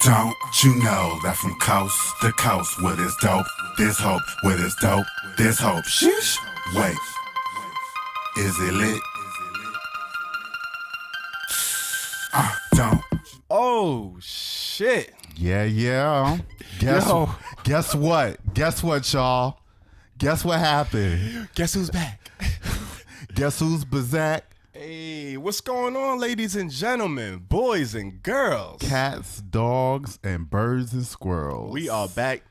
Don't you know that from coast to coast, where there's dope, there's hope, where there's dope, there's hope. Sheesh. Wait, is it lit? Don't. Oh shit. Yeah. Guess what? Guess what, y'all? Guess what happened? Guess who's back? Guess who's back? Hey, what's going on, ladies and gentlemen, boys and girls? Cats, dogs, and birds and squirrels. We are back.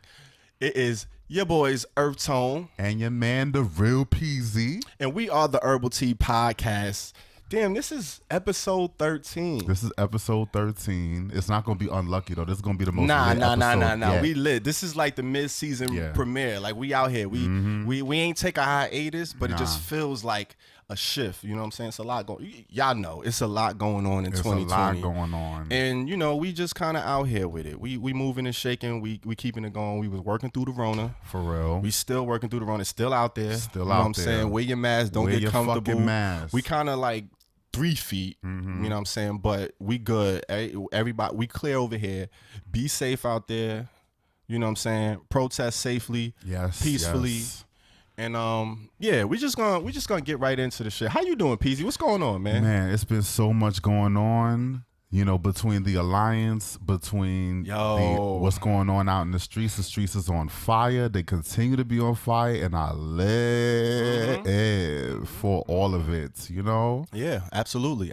It is your boys, EarthTone. And your man, the real PZ. And we are the Herbal Tea Podcast. Damn, this is episode 13. This is episode 13. It's not going to be unlucky, though. This is going to be the most lit Nah. yet. We lit. This is like the mid-season premiere. Like, we out here. We ain't take a hiatus, but it just feels like a shift. You know what I'm saying? It's a lot going. Y'all know it's a lot going on in 2020. It's a lot going on. And, you know, we just kind of out here with it. We moving and shaking. We keeping it going. We was working through the Rona. For real. We still working through the Rona. It's still out there. Still you know out what I'm there. saying? Wear your mask. Don't Wear get your comfortable. fucking mask. We kind of like 3 feet. You know what I'm saying? But we good. Everybody, we clear over here. Be safe out there. You know what I'm saying? Protest safely. Yes. Peacefully. Yes. And yeah, we just gonna get right into the shit. How you doing, Peasy? What's going on, man? Man, it's been so much going on, you know, between the alliance, between what's going on out in the streets. The streets is on fire. They continue to be on fire, and I live for all of it, you know? Yeah, absolutely.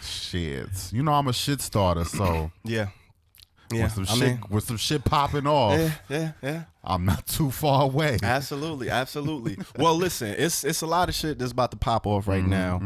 Shit. You know, I'm a shit starter, so Yeah. with some shit popping off. Yeah. I'm not too far away. Absolutely. Well, listen, it's a lot of shit that's about to pop off right now.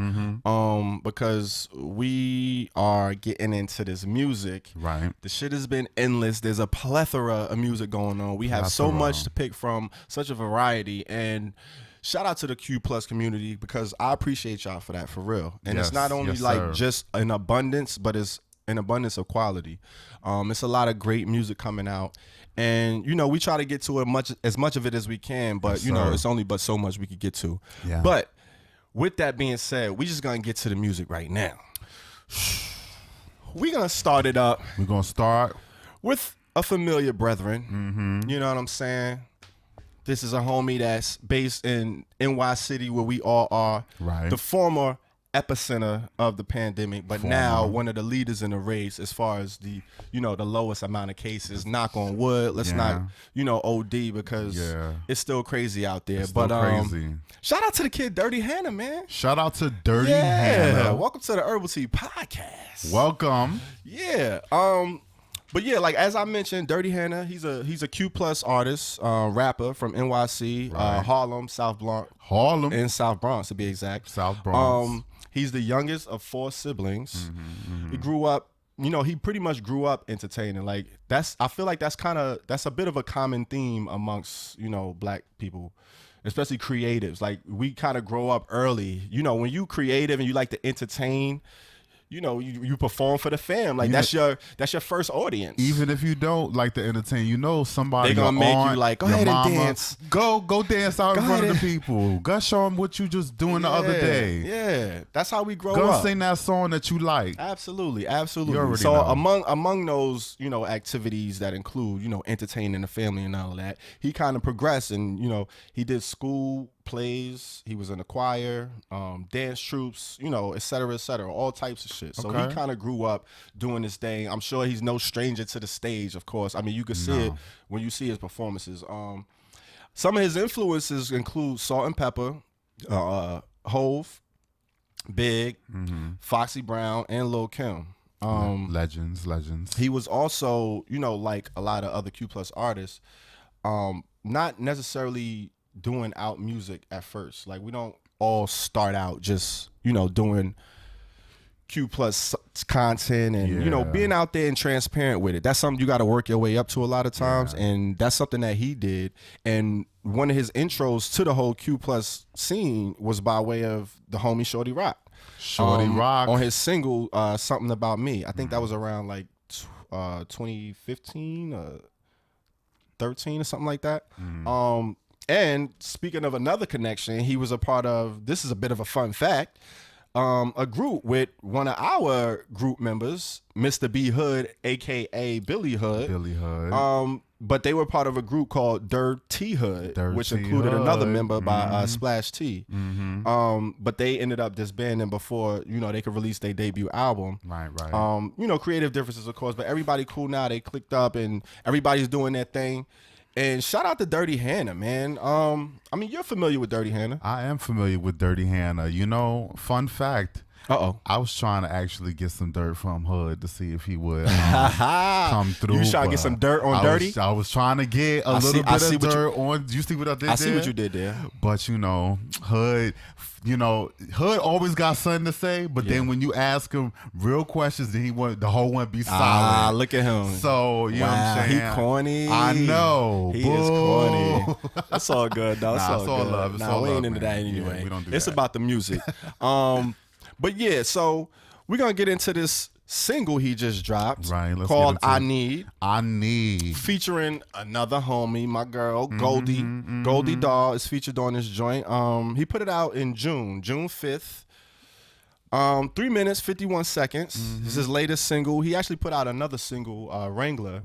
Because we are getting into this music. Right. The shit has been endless. There's a plethora of music going on. We have so much to pick from, such a variety, and shout out to the Q Plus community, because I appreciate y'all for that, for real. And it's not only just an abundance, but it's an abundance of quality. It's a lot of great music coming out, and you know, we try to get to as much of it as we can, but you know, it's only but so much we could get to. Yeah. But with that being said, we just gonna get to the music right now. We're gonna start it up. We're gonna start with a familiar brethren. You know what I'm saying? This is a homie that's based in NY City, where we all are. Right. The former epicenter of the pandemic, but now one of the leaders in the race as far as the, you know, the lowest amount of cases. Knock on wood. Let's not, you know, OD, because it's still crazy out there. It's still crazy. Shout out to the kid Durrty Hanna, man. Shout out to Durrty Hanna. Welcome to the Herbal Tea Podcast. Welcome. Yeah. But yeah, like as I mentioned, Durrty Hanna, he's a Q plus artist, rapper from NYC, Harlem, and South Bronx to be exact. South Bronx. He's the youngest of 4 siblings. He grew up, you know, he pretty much grew up entertaining. Like I feel like that's a bit of a common theme amongst, you know, black people, especially creatives. Like we kind of grow up early. You know, when you creative and you like to entertain, you know, you perform for the fam. Like that's your first audience. Even if you don't like to entertain, you know somebody. They gonna make you like, go ahead and dance. Go dance out in front of the people. Go show them what you just doing the other day. Yeah, that's how we grow up. Go sing that song that you like. Absolutely. You already So know. among those, you know, activities that include, you know, entertaining the family and all of that, he kind of progressed, and you know, he did school plays, he was in a choir, dance troops, you know, et cetera, all types of shit. So he kind of grew up doing this thing. I'm sure he's no stranger to the stage, of course. I mean, you can see it when you see his performances. Some of his influences include Salt and Pepper, Hove, Big, Foxy Brown, and Lil Kim. Legends. He was also, you know, like a lot of other Q plus artists, not necessarily doing out music at first. Like we don't all start out just, you know, doing Q plus content and you know, being out there and transparent with it. That's something you got to work your way up to a lot of times, and that's something that he did. And one of his intros to the whole Q plus scene was by way of the homie Shorty Rock. On his single Something About Me. I think that was around like 2015 or 13 or something like that. And speaking of another connection, he was a part of, this is a bit of a fun fact, a group with one of our group members, Mr. B Hood, aka Billy Hood. But they were part of a group called Durrty Hood, which included another member by Splash T. But they ended up disbanding before, you know, they could release their debut album. Right. You know, creative differences, of course, but everybody cool now. They clicked up and everybody's doing their thing. And shout out to Durrty Hanna, man. I mean, you're familiar with Durrty Hanna. I am familiar with Durrty Hanna. You know, fun fact. I was trying to actually get some dirt from Hood to see if he would come through. You trying to get some dirt on Durrty? I was trying to get a little bit of dirt on. You see what I did there? I see what you did there. But, you know, Hood always got something to say. But then when you ask him real questions, then the whole one be silent. Look at him. So, you know what I'm saying? He corny. I know. He is corny. That's all good, though. It's all good. Love. We ain't into that anyway. Yeah, we don't do it's that. about the music. But yeah, so we're going to get into this single he just dropped called I Need. Featuring another homie, my girl, Goldie. Goldie Doll is featured on this joint. He put it out in June 5th. 3 minutes, 51 seconds. This is his latest single. He actually put out another single, Wrangler.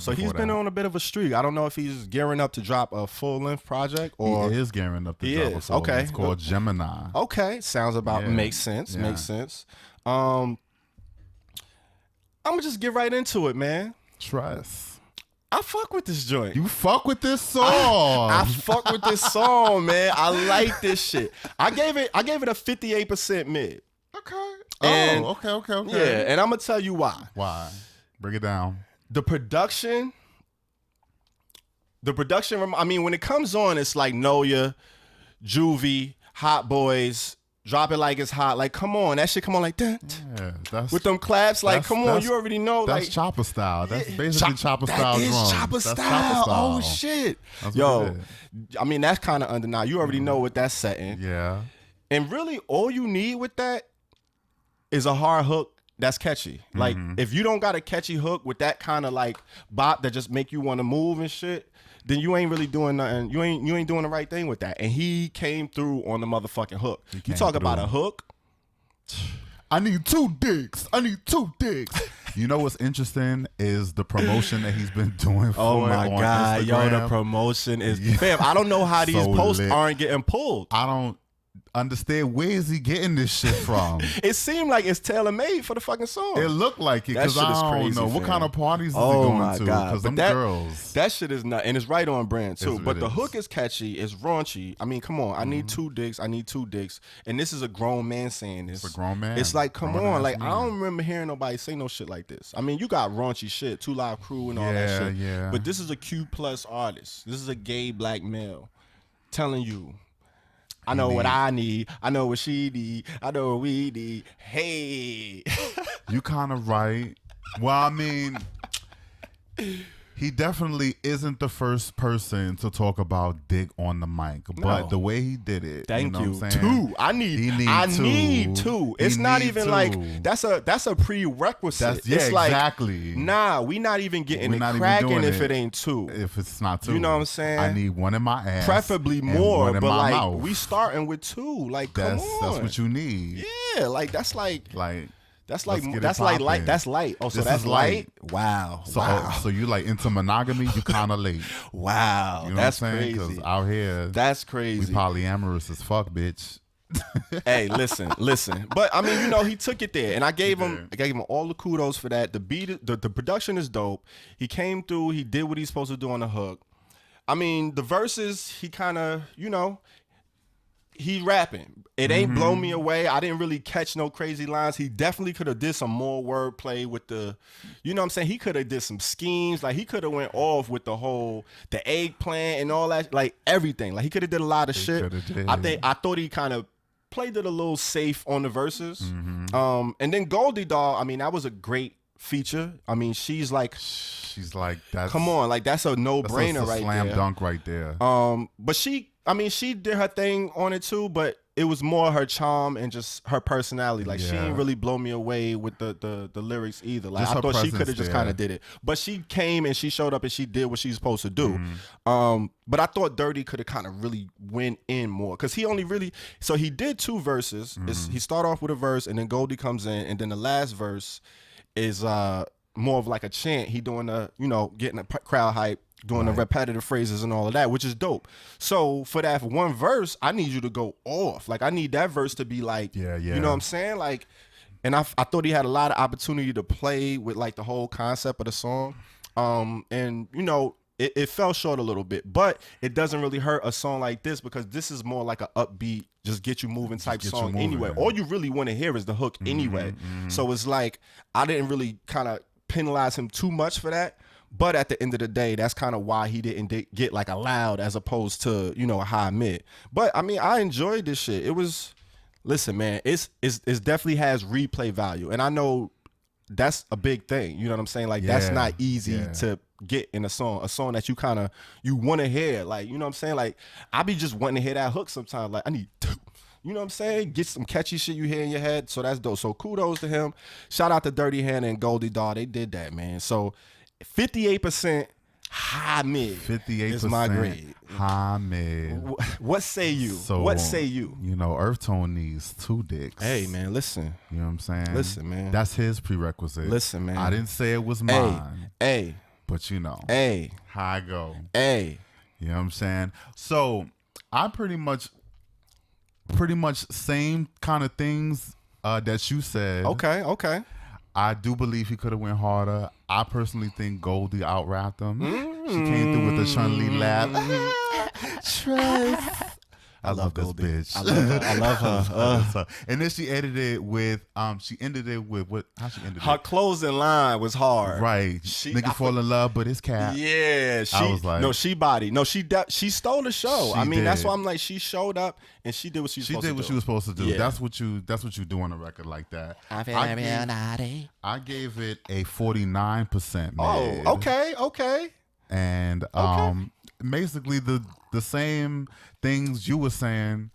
So he's been on a bit of a streak. I don't know if he's gearing up to drop a full-length project or he is gearing up to drop a full-length. Okay. It's called Gemini. Okay, sounds about makes sense. I'm gonna just get right into it, man. Trust. I fuck with this joint. You fuck with this song. I fuck with this song, man. I like this shit. I gave it a 58% mid. Okay. And, okay. Yeah, and I'm gonna tell you why. Why? Break it down. The production. I mean, when it comes on, it's like Noya, Juvie, Hot Boys. Drop it like it's hot. Like, come on. That shit come on like that. Yeah, with them claps. Like, come on. You already know. That's like chopper style. That's basically chopper style drums. That is chopper style. Oh, shit. Yo, I mean, that's kind of undeniable. You already know what that's setting. Yeah. And really, all you need with that is a hard hook that's catchy. Like, if you don't got a catchy hook with that kind of like bop that just make you want to move and shit, then you ain't really doing nothing. You ain't doing the right thing with that. And he came through on the motherfucking hook. You talk about a hook. I need two dicks. You know what's interesting is the promotion that he's been doing for Oh my God, Instagram. yo, the promotion is fam. I don't know how these posts aren't getting pulled. I don't understand where is he getting this shit from. It seemed like it's tailor made for the fucking song. It looked like it because I don't crazy, know fam. what kind of parties is he going to. Because them girls, that shit is not, and it's right on brand too. But the is. hook is catchy, it's raunchy. I mean, come on, I need two dicks, and this is a grown man saying this. It's a grown man. It's like, come Grown on, like man. I don't remember hearing nobody say no shit like this. I mean, you got raunchy shit, 2 Live Crew and all that shit. Yeah. But this is a Q+ artist. This is a gay black male telling you. I know what I need. I know what she need. I know what we need. Hey. You kind of right. Well, I mean, he definitely isn't the first person to talk about dick on the mic, but the way he did it, Thank you. Know you. What I'm saying? Two. I need two. It's not even like that's a prerequisite. It's like, exactly. Nah, we not even getting We're it not even cracking doing if it. it ain't two. If it's not two, You know what I'm saying? I need one in my ass, Preferably and more, one in but my like mouth. we starting with two. Like, come on. That's what you need. Yeah, like that's like. That's like let's get it that's like light. poppin'. That's light. Oh, so This that's is light. Wow. So you like into monogamy? You kind of late. Wow. You know That's what I'm saying? crazy. Because out here, That's we crazy. polyamorous as fuck, bitch. Hey, listen. But I mean, you know, he took it there, and I gave him all the kudos for that. The beat, the production is dope. He came through. He did what he's supposed to do on the hook. I mean, the verses, he kind of, you know, he rapping. It ain't blow me away. I didn't really catch no crazy lines. He definitely could have did some more wordplay with the, you know what I'm saying? He could have did some schemes. Like, he could have went off with the eggplant and all that, like everything. Like, he could have did a lot of shit. I thought he kind of played it a little safe on the verses. And then Goldie Doll, I mean, that was a great feature. I mean, she's like that's, come on, like that's a no-brainer right there. Slam dunk right there. But she did her thing on it too, but it was more her charm and just her personality. Like she Yeah. didn't really blow me away with the lyrics either. Like Just I her thought she presence could have just there. kind of did it, but she came and she showed up and she did what she's supposed to do. But I thought Durrty could have kind of really went in more because he only really he did 2 verses. He started off with a verse and then Goldie comes in and then the last verse is more of like a chant. He doing the getting the crowd hype. Doing the repetitive phrases and all of that, which is dope. So for that one verse, I need you to go off. Like I need that verse to be like, you know what I'm saying? Like, and I thought he had a lot of opportunity to play with like the whole concept of the song. And it fell short a little bit, but it doesn't really hurt a song like this because this is more like an upbeat, just get you moving type song anyway. All you really want to hear is the hook anyway. So it's like, I didn't really kind of penalize him too much for that. But at the end of the day, that's kind of why he didn't get like a loud as opposed to, a high mid. But I mean, I enjoyed this shit. It was, listen, man, it's definitely has replay value. And I know that's a big thing. You know what I'm saying? Like that's not easy to get in a song that you want to hear. Like, you know what I'm saying? Like I be just wanting to hear that hook sometimes. Like I need to, you know what I'm saying? Get some catchy shit you hear in your head. So that's dope. So kudos to him. Shout out to Durrty Hanna and Goldie Dog. They did that, man. So 58% high mid 58% is my grade. high mid. What say you? So, what say you? EarthTone needs 2 dicks. Hey, man, listen. You know what I'm saying? Listen, man. That's his prerequisite. Listen, man. I didn't say it was mine. Hey. But Hey. how I go. Hey. You know what I'm saying? So I pretty much same kind of things that you said. Okay. I do believe he could have went harder. I personally think Goldie out-rapped him. She came through with the Chun-Li laugh. Trust. I love this Goldie. bitch. I love her. And then she ended it with how she ended Her it? closing line was hard. Right. Niggas fall in love, but it's cap. Yeah, I was like, she body. No, she stole the show. She I mean, that's did. why I'm like, she showed up and she did what she was supposed to do. She did what she was supposed to do. Yeah. That's what you do on a record like that. I gave it a 49%. Oh, okay. And basically the same things you were saying.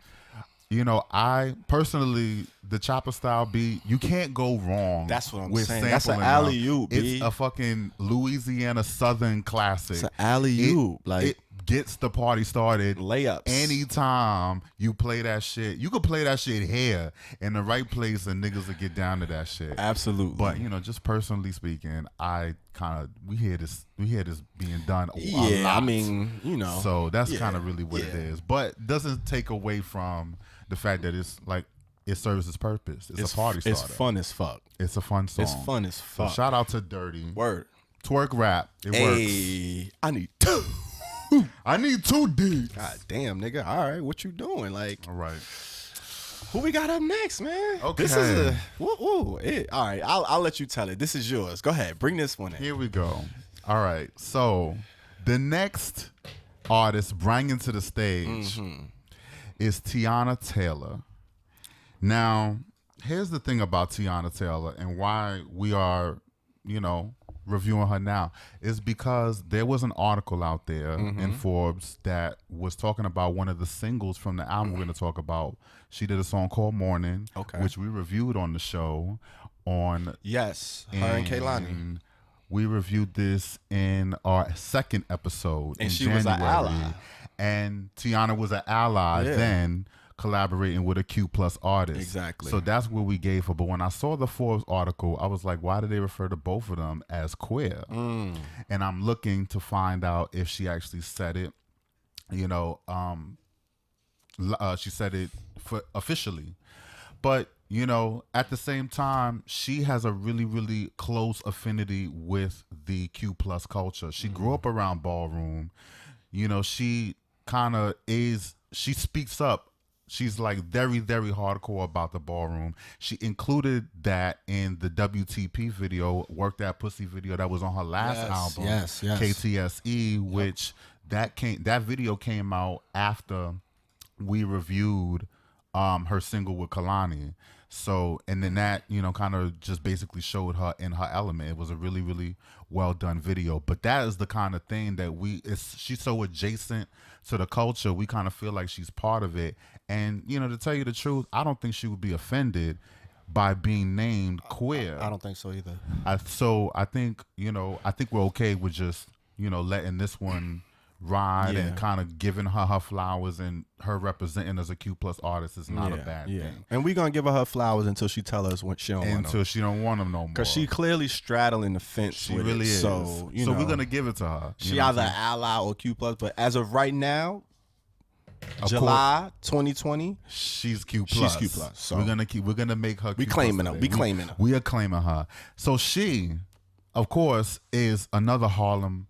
I personally, the chopper style beat, you can't go wrong. That's what I'm with saying. That's an sampling them. alley-oop, B. It's a fucking Louisiana Southern classic. It's an alley-oop. It gets the party started. Layups. Anytime you play that shit, you could play that shit here in the right place and niggas will get down to that shit. Absolutely. But just personally speaking, we hear this being done a yeah, lot. I mean, So that's kind of really what it is. But doesn't take away from the fact that it's like it serves its purpose. It's a party starter. It's fun as fuck. It's a fun song. It's fun as fuck. So shout out to Durrty. Word. Twerk rap. It works. I need 2. I need 2 dicks. God damn, nigga. All right, what you doing? Like, All right. who we got up next, man? Okay. This is all right, I'll let you tell it. This is yours. Go ahead. Bring this one in. Here we go. All right. So the next artist bringing to the stage is Teyana Taylor. Now, here's the thing about Teyana Taylor and why we are, reviewing her now is because there was an article out there in Forbes that was talking about one of the singles from the album we're going to talk about. She did a song called Morning, which we reviewed on the show on. Yes, her and Keiynan. We reviewed this in our second episode and in she January. was an ally. And Teyana was an ally then, collaborating with a Q+ artist. Exactly. So that's what we gave her. But when I saw the Forbes article, I was like, why do they refer to both of them as queer? And I'm looking to find out if she actually said it. She said it officially. But, at the same time, she has a really, really close affinity with the Q+ culture. She grew up around ballroom. She kind of she speaks up. She's like very, very hardcore about the ballroom. She included that in the WTP video, Work That Pussy video that was on her last album, KTSE, which that video came out after we reviewed her single with Kalani. So, and then that, you know, kind of just basically showed her in her element. It was a really, really well done video. But that is the kind of thing that she's so adjacent to the culture. We kind of feel like she's part of it. And, you know, to tell you the truth, I don't think she would be offended by being named queer. I don't think so either. So I think, you know, we're okay with just, you know, letting this one ride and kind of giving her flowers, and her representing as a Q+ artist is not a bad thing. And we're gonna give her flowers until she tell us what she don't want them. Until she don't want them no more. Because she clearly straddling the fence. She really is. So, you know, we're gonna give it to her. She either ally or Q+, but as of right now, July 2020, she's Q+. She's Q+. So we're gonna make her. We claiming her. We claiming her. We are claiming her. So she, of course, is another Harlem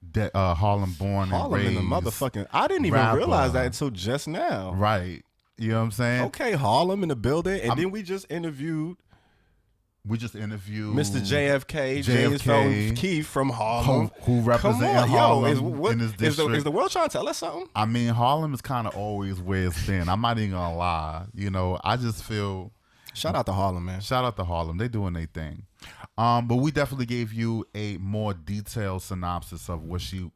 born and raised. In the motherfucking. I didn't even realize that until just now. Right. You know what I'm saying? Okay, Harlem in the building, and then we just interviewed Mr. JFK. James Keith from Harlem, who represents Harlem in his district. Is the world trying to tell us something? I mean, Harlem is kind of always where it's been. I'm not even gonna lie. You know, I just feel. Shout out to Harlem, man. Shout out to Harlem. They doing their thing. But we definitely gave you a more detailed synopsis of where she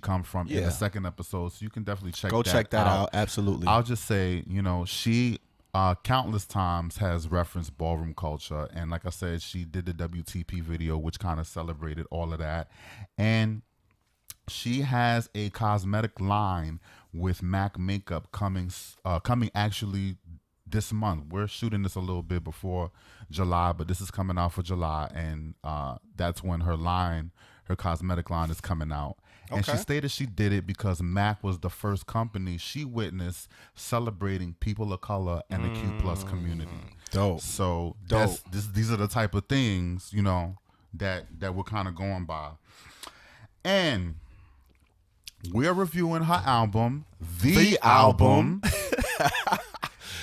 come from in the second episode, so you can definitely check that out. Absolutely. I'll just say, you know, she countless times has referenced ballroom culture, and like I said, she did the WTP video, which kind of celebrated all of that, and she has a cosmetic line with MAC makeup coming actually this month. We're shooting this a little bit before July, but this is coming out for July, and that's when her cosmetic line is coming out. Okay. And she stated she did it because MAC was the first company she witnessed celebrating people of color and the Q+ community. Dope. So these are the type of things, you know, that we're kind of going by. And we're reviewing her album, The Album.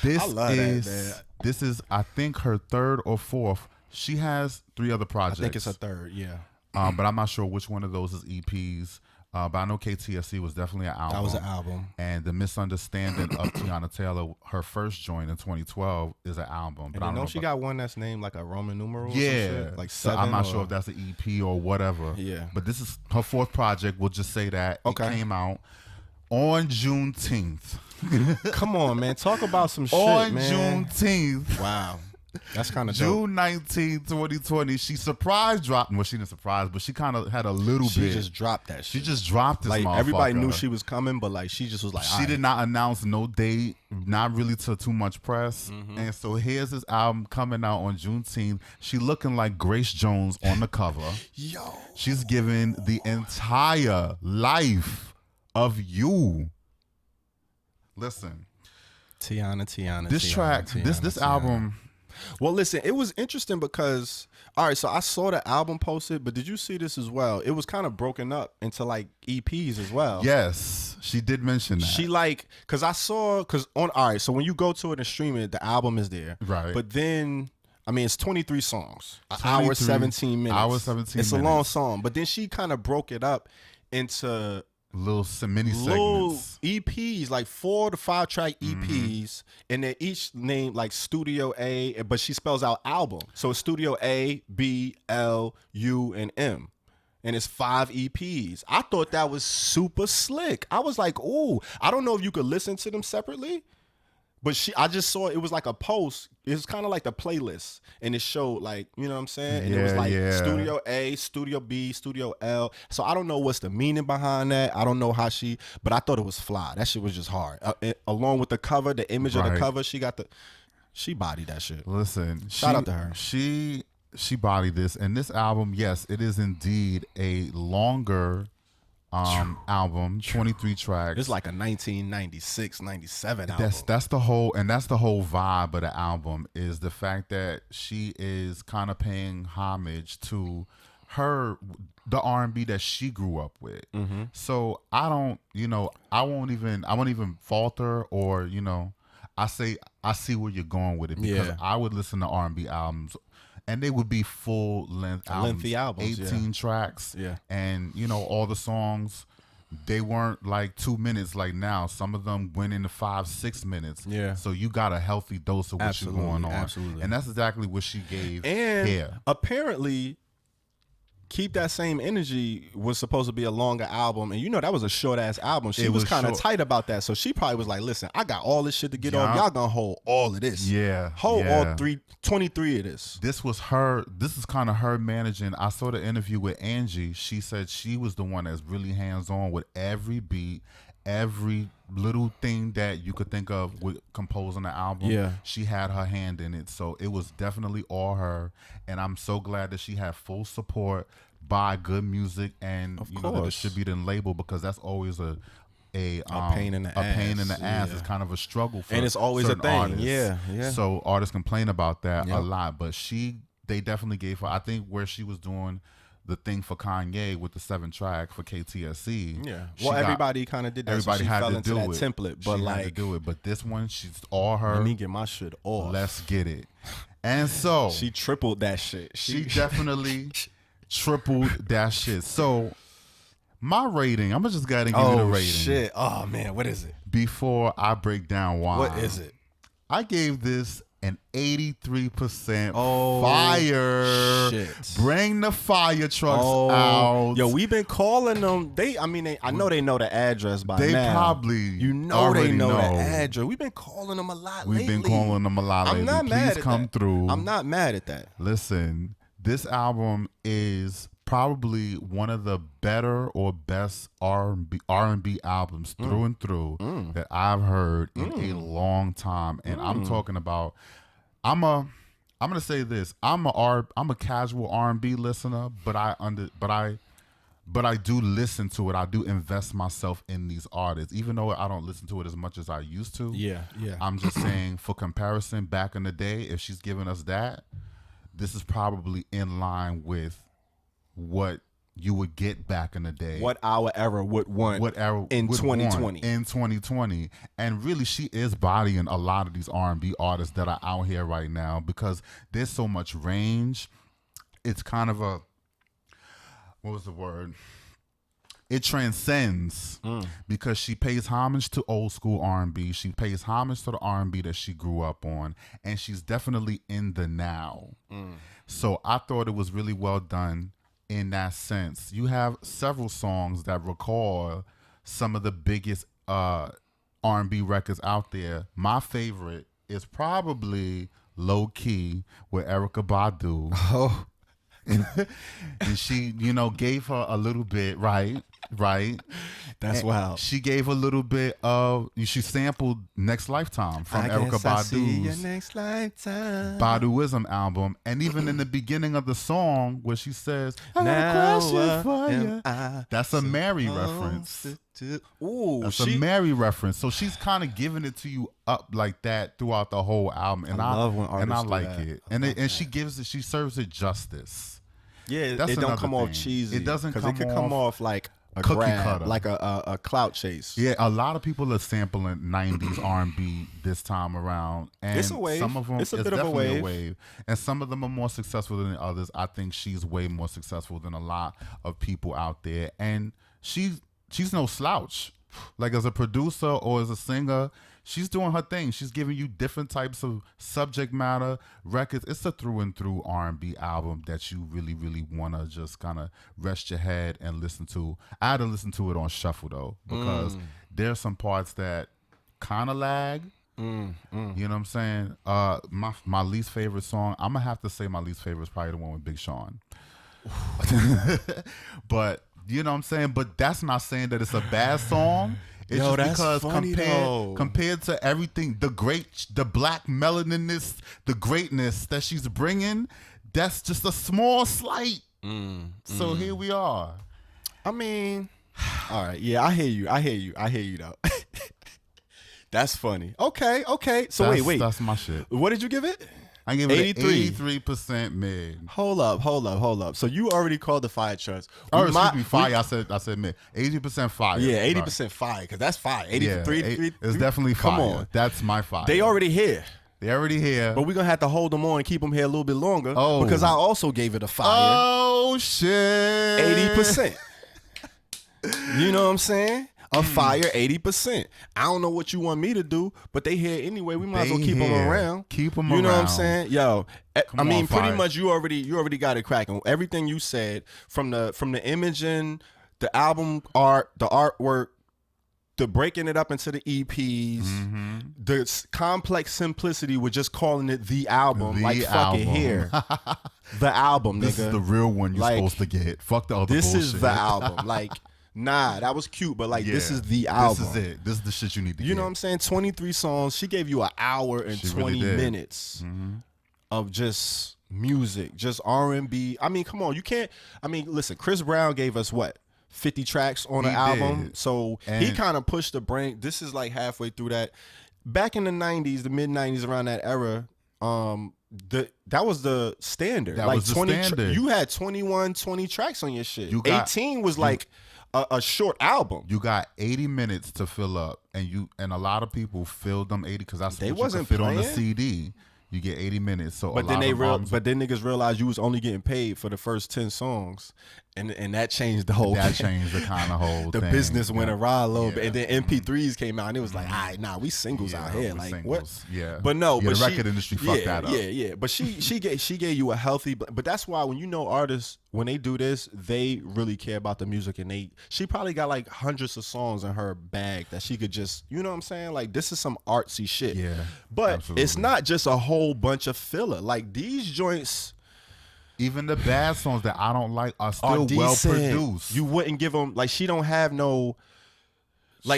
This is, I think, her third or fourth. She has 3 other projects. I think it's her third, yeah. But I'm not sure which one of those is EPs. But I know KTSC was definitely an album. That was an album. And The Misunderstanding of Teyana Taylor, her first joint in 2012, is an album. But and I know she got one that's named like a Roman numeral. Yeah, or some shit, like 7. So I'm not sure if that's an EP or whatever. Yeah. But this is her 4th project. We'll just say that. Okay. It came out on Juneteenth. Come on, man. Talk about some shit, on man. Juneteenth. Wow. That's kind of June 19, 2020. She surprise dropped. Well, she didn't surprise, but she kind of had a little bit. She just dropped that shit. She just dropped this like, motherfucker. Everybody knew she was coming, but like she just was like, she did not announce no date, not really to too much press. And so here's this album coming out on Juneteenth. She looking like Grace Jones on the cover. Yo. She's giving the entire life of you. Listen. Teyana. This track, this album. Well, listen, it was interesting because, all right, so I saw the album posted, but did you see this as well? It was kind of broken up into like EPs as well. Yes, she did mention that. She all right, so when you go to it and stream it, the album is there. Right. But then, I mean, it's 23 songs, an hour, 17 minutes. Hour, 17 minutes. It's a long song, but then she kind of broke it up into little mini segments, EPs, like 4 to 5 track EPs, and they're each named like Studio A, but she spells out album, so it's Studio A, B, L, U, and M, and it's 5 EPs. I thought that was super slick. I was like, ooh, I don't know if you could listen to them separately, but I just saw it was like a post. It was kind of like the playlist, and it showed like, you know what I'm saying? And it was like Studio A, Studio B, Studio L. So I don't know what's the meaning behind that. I don't know how but I thought it was fly. That shit was just hard. Along with the cover, the image of the cover, she bodied that shit. Listen, shout out to her. She bodied this, and this album, yes, it is indeed a longer album, 23 tracks. It's like a 1996, 97 album. That's the whole vibe of the album, is the fact that she is kind of paying homage to the R&B that she grew up with. So I won't even falter, or I see where you're going with it, because I would listen to R&B albums and they would be full length albums, lengthy albums, 18 tracks, and all the songs they weren't like 2 minutes like now. Some of them went into 5-6 minutes. Yeah. So you got a healthy dose of what's going on. Absolutely. And that's exactly what she gave And here. apparently, Keep That Same Energy was supposed to be a longer album, and that was a short ass album. She was kind of tight about that, so she probably was like, "Listen, I got all this shit to get off. Y'all gonna hold all of this. Hold all 23 of this." This was her. This is kind of her managing. I saw the interview with Angie. She said she was the one that's really hands on with every beat, every little thing that you could think of with composing the album. Yeah. She had her hand in it, so it was definitely all her. And I'm so glad that she had full support by good music and the distributing label, because that's always a pain in the ass. It's kind of a struggle for, and it's always a thing. Artists. Yeah. So artists complain about that a lot, but they definitely gave her. I think where she was doing the thing for Kanye with the 7-track for KTSE. Yeah. Well, everybody kind of did that. Everybody so she had fell to into do that it. template, but she like had to do it. But this one, she's all her. Let me get my shit off. Let's get it. And so she tripled that shit. She definitely tripled that shit. So my rating, I'm gonna just gotta give you the rating. Shit. Oh man, what is it? Before I break down why. What is it? I gave this an 83% Oh, fire. shit. Bring the fire trucks out. Yo, we've been calling them. I know they know the address by They now. probably they know already the know. address. We've been calling them a lot lately. We've been calling them a lot lately. I'm not mad at come that. through. I'm not mad at that. Listen, this album is probably one of the better or best R&B albums through and through that I've heard in a long time. And I'm talking about, I'm gonna say this. I'm a casual R&B listener, but I do listen to it. I do invest myself in these artists, even though I don't listen to it as much as I used to. Yeah. I'm just saying, for comparison, back in the day, if she's giving us that, this is probably in line with what you would get back in the day. What our era would want in 2020. In 2020. And really, she is bodying a lot of these R&B artists that are out here right now, because there's so much range. It's kind of a, what was the word? It transcends because she pays homage to old school R&B. She pays homage to the R&B that she grew up on, and she's definitely in the now. So I thought it was really well done in that sense. You have several songs that recall some of the biggest R&B records out there. My favorite is probably Low Key with Erykah Badu. Oh. And she, gave her a little bit, right? That's wild. She gave a little bit of, she sampled Next Lifetime from Erykah Badu's next lifetime. Baduism album. And even in the beginning of the song where she says, I now got a question for you. I That's a Mary reference. Ooh, That's a Mary reference. So she's kind of giving it to you up like that throughout the whole album. And I love when artists do like that. it. And she serves it justice. Yeah, That's it don't come another off thing. cheesy. It doesn't because it could come off like a cookie grab, cutter. like a clout chase. Yeah, a lot of people are sampling 90s R&B this time around. And It's a wave. Some of them, It's a bit of a definitely wave. And some of them are more successful than others. I think she's way more successful than a lot of people out there. And she's no slouch. Like, as a producer or as a singer, she's doing her thing. She's giving you different types of subject matter records. It's a through and through R&B album that you really, really want to just kind of rest your head and listen to. I had to listen to it on shuffle, though, because there's some parts that kind of lag. You know what I'm saying? My least favorite song, I'm going to have to say my least favorite is probably the one with Big Sean. But, you know what I'm saying? But that's not saying that it's a bad song. It's Yo, just that's because funny, compared to everything, the black melaniness, the greatness that she's bringing, that's just a small slight. So here we are. I mean, all right. Yeah, I hear you though. That's funny. Okay. So wait. That's my shit. What did you give it? I gave it 83. 83% mid. Hold up. So you already called the fire trucks. Oh, excuse me, fire. I said mid. 80% fire. Yeah, 80% fire, because that's fire. 83. It's definitely fire. Come on. That's my fire. They already here. They're already here. But we're going to have to hold them on and keep them here a little bit longer. Oh. Because I also gave it a fire. Oh, shit. 80%. You know what I'm saying? A fire 80%. I don't know what you want me to do, but they here anyway. We might as well keep them around. Keep them around. You know what I'm saying? Yo, I mean, pretty Fire. much you already got it cracking. Everything you said from the imaging, the album art, the artwork, the breaking it up into the EPs, the complex simplicity with just calling it the album. Fuck it here. The album, nigga. This is the real one you're supposed to get. Fuck the other bullshit. This is the album. Nah, that was cute, but this is the album. This is it. This is the shit you need to get. You know what I'm saying? 23 songs. She gave you an hour and 20 minutes of just music, just R&B. I mean, come on. You can't. I mean, listen, Chris Brown gave us what? 50 tracks on an album. Did. So he kind of pushed the brain. This is like halfway through that. Back in the 90s, the mid 90s, around that era, that was the standard. That was the 20 standard. You had 21, 20 tracks on your shit. You got, 18 was a short album. You got 80 minutes to fill up, and a lot of people filled them 80 because that's they what wasn't you could fit on the playing. CD. You get 80 minutes. So, but then niggas realized you was only getting paid for the first 10 songs, and that changed the whole. That changed the kind of whole. The thing. business went awry a little bit, and then MP3s came out, and it was like, all right, nah, we singles out here, like singles. what? Yeah, but no, but the record industry fucked that up. Yeah. But she gave you a healthy, but that's why when you know artists, when they do this, they really care about the music, and she probably got like hundreds of songs in her bag that she could just, you know what I'm saying? Like this is some artsy shit. Yeah, but absolutely. It's not just a whole bunch of filler. Like these joints. Even the bad songs that I don't like are still well produced. You wouldn't give them she don't have no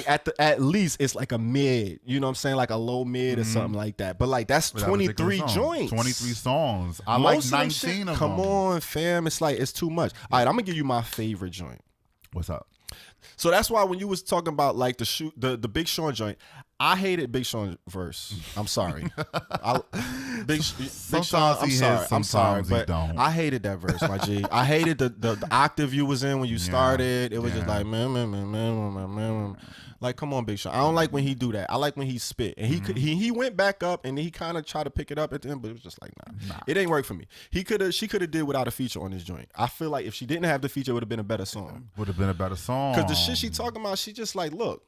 at least it's like a mid. You know what I'm saying, like a low mid or something like that. But that's 23 joints, 23 songs. I Most like of 19 of them. Come on, fam. It's it's too much. All right, I'm gonna give you my favorite joint. What's up? So that's why when you was talking about the Big Sean joint, I hated Big Sean verse. I'm sorry. Big Sean, I'm sorry, but I hated that verse, my G. I hated the octave you was in when you started. It was just like man. Like, come on, Big Sean. I don't like when he do that. I like when he spit. And he went back up and he kind of tried to pick it up at the end, but it was just like, nah. It ain't work for me. She could have did without a feature on this joint. I feel like if she didn't have the feature, it would have been a better song. Would have been a better song. Because the shit she talking about, she just like, look.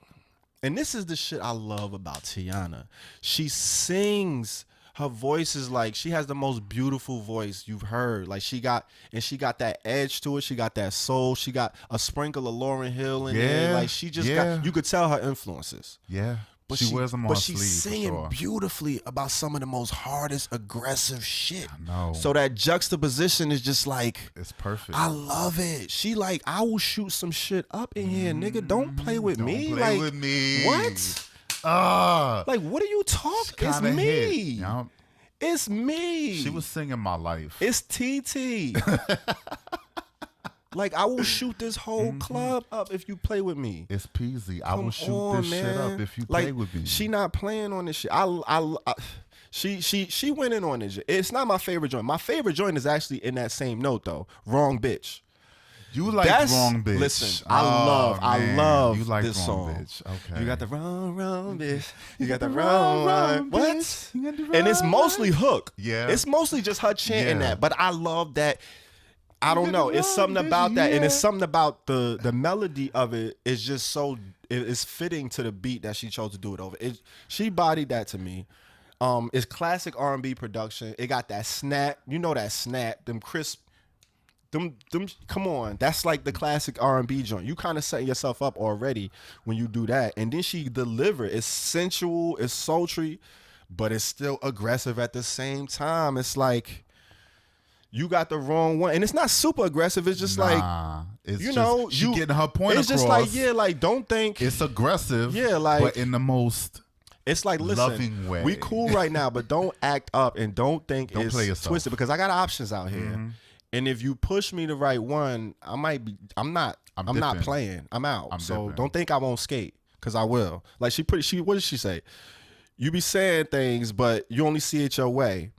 And this is the shit I love about Teyana. She sings. Her voice is like, she has the most beautiful voice you've heard. Like she got that edge to it. She got that soul. She got a sprinkle of Lauryn Hill in there. Like she just got, you could tell her influences. Yeah. But she wears them on her sleeve. But she's singing beautifully about some of the most hardest aggressive shit. I know. So that juxtaposition is just like, it's perfect. I love it. She like, I will shoot some shit up in here, nigga. Don't play with me. Don't play like, with me. What? Like, what are you talking? It's me. Yep. It's me. She was singing my life. It's TT. Like, I will shoot this whole club up if you play with me. It's peasy. I will shoot this shit up if you play with me. She not playing on this shit. She went in on this. It's not my favorite joint. My favorite joint is actually in that same note though. Wrong Bitch. You like Wrong Bitch. Listen, I love you like this wrong song. Bitch. Okay. You got the wrong bitch. You got the wrong one. What? And it's mostly hook. Yeah. It's mostly just her chanting that. But I love that. I don't know. It's something about that. And it's something about the melody of it is just so, it's fitting to the beat that she chose to do it over. She bodied that to me. It's classic R&B production. It got that snap. You know that snap. Them crisp. Them, come on, that's like the classic R&B joint. You kind of setting yourself up already when you do that, and then she deliver. It's sensual, it's sultry, but it's still aggressive at the same time. It's like you got the wrong one, and it's not super aggressive. It's just it's she getting her point it's across. Just like like don't think it's aggressive. Yeah, like but in the most. It's like, listen, loving way. We cool right now, but don't act up and don't think it's play yourself. Twisted because I got options out here. And if you push me the right one, I'm not playing. I'm out. So don't think I won't skate, because I will. Like what did she say? You be saying things, but you only see it your way.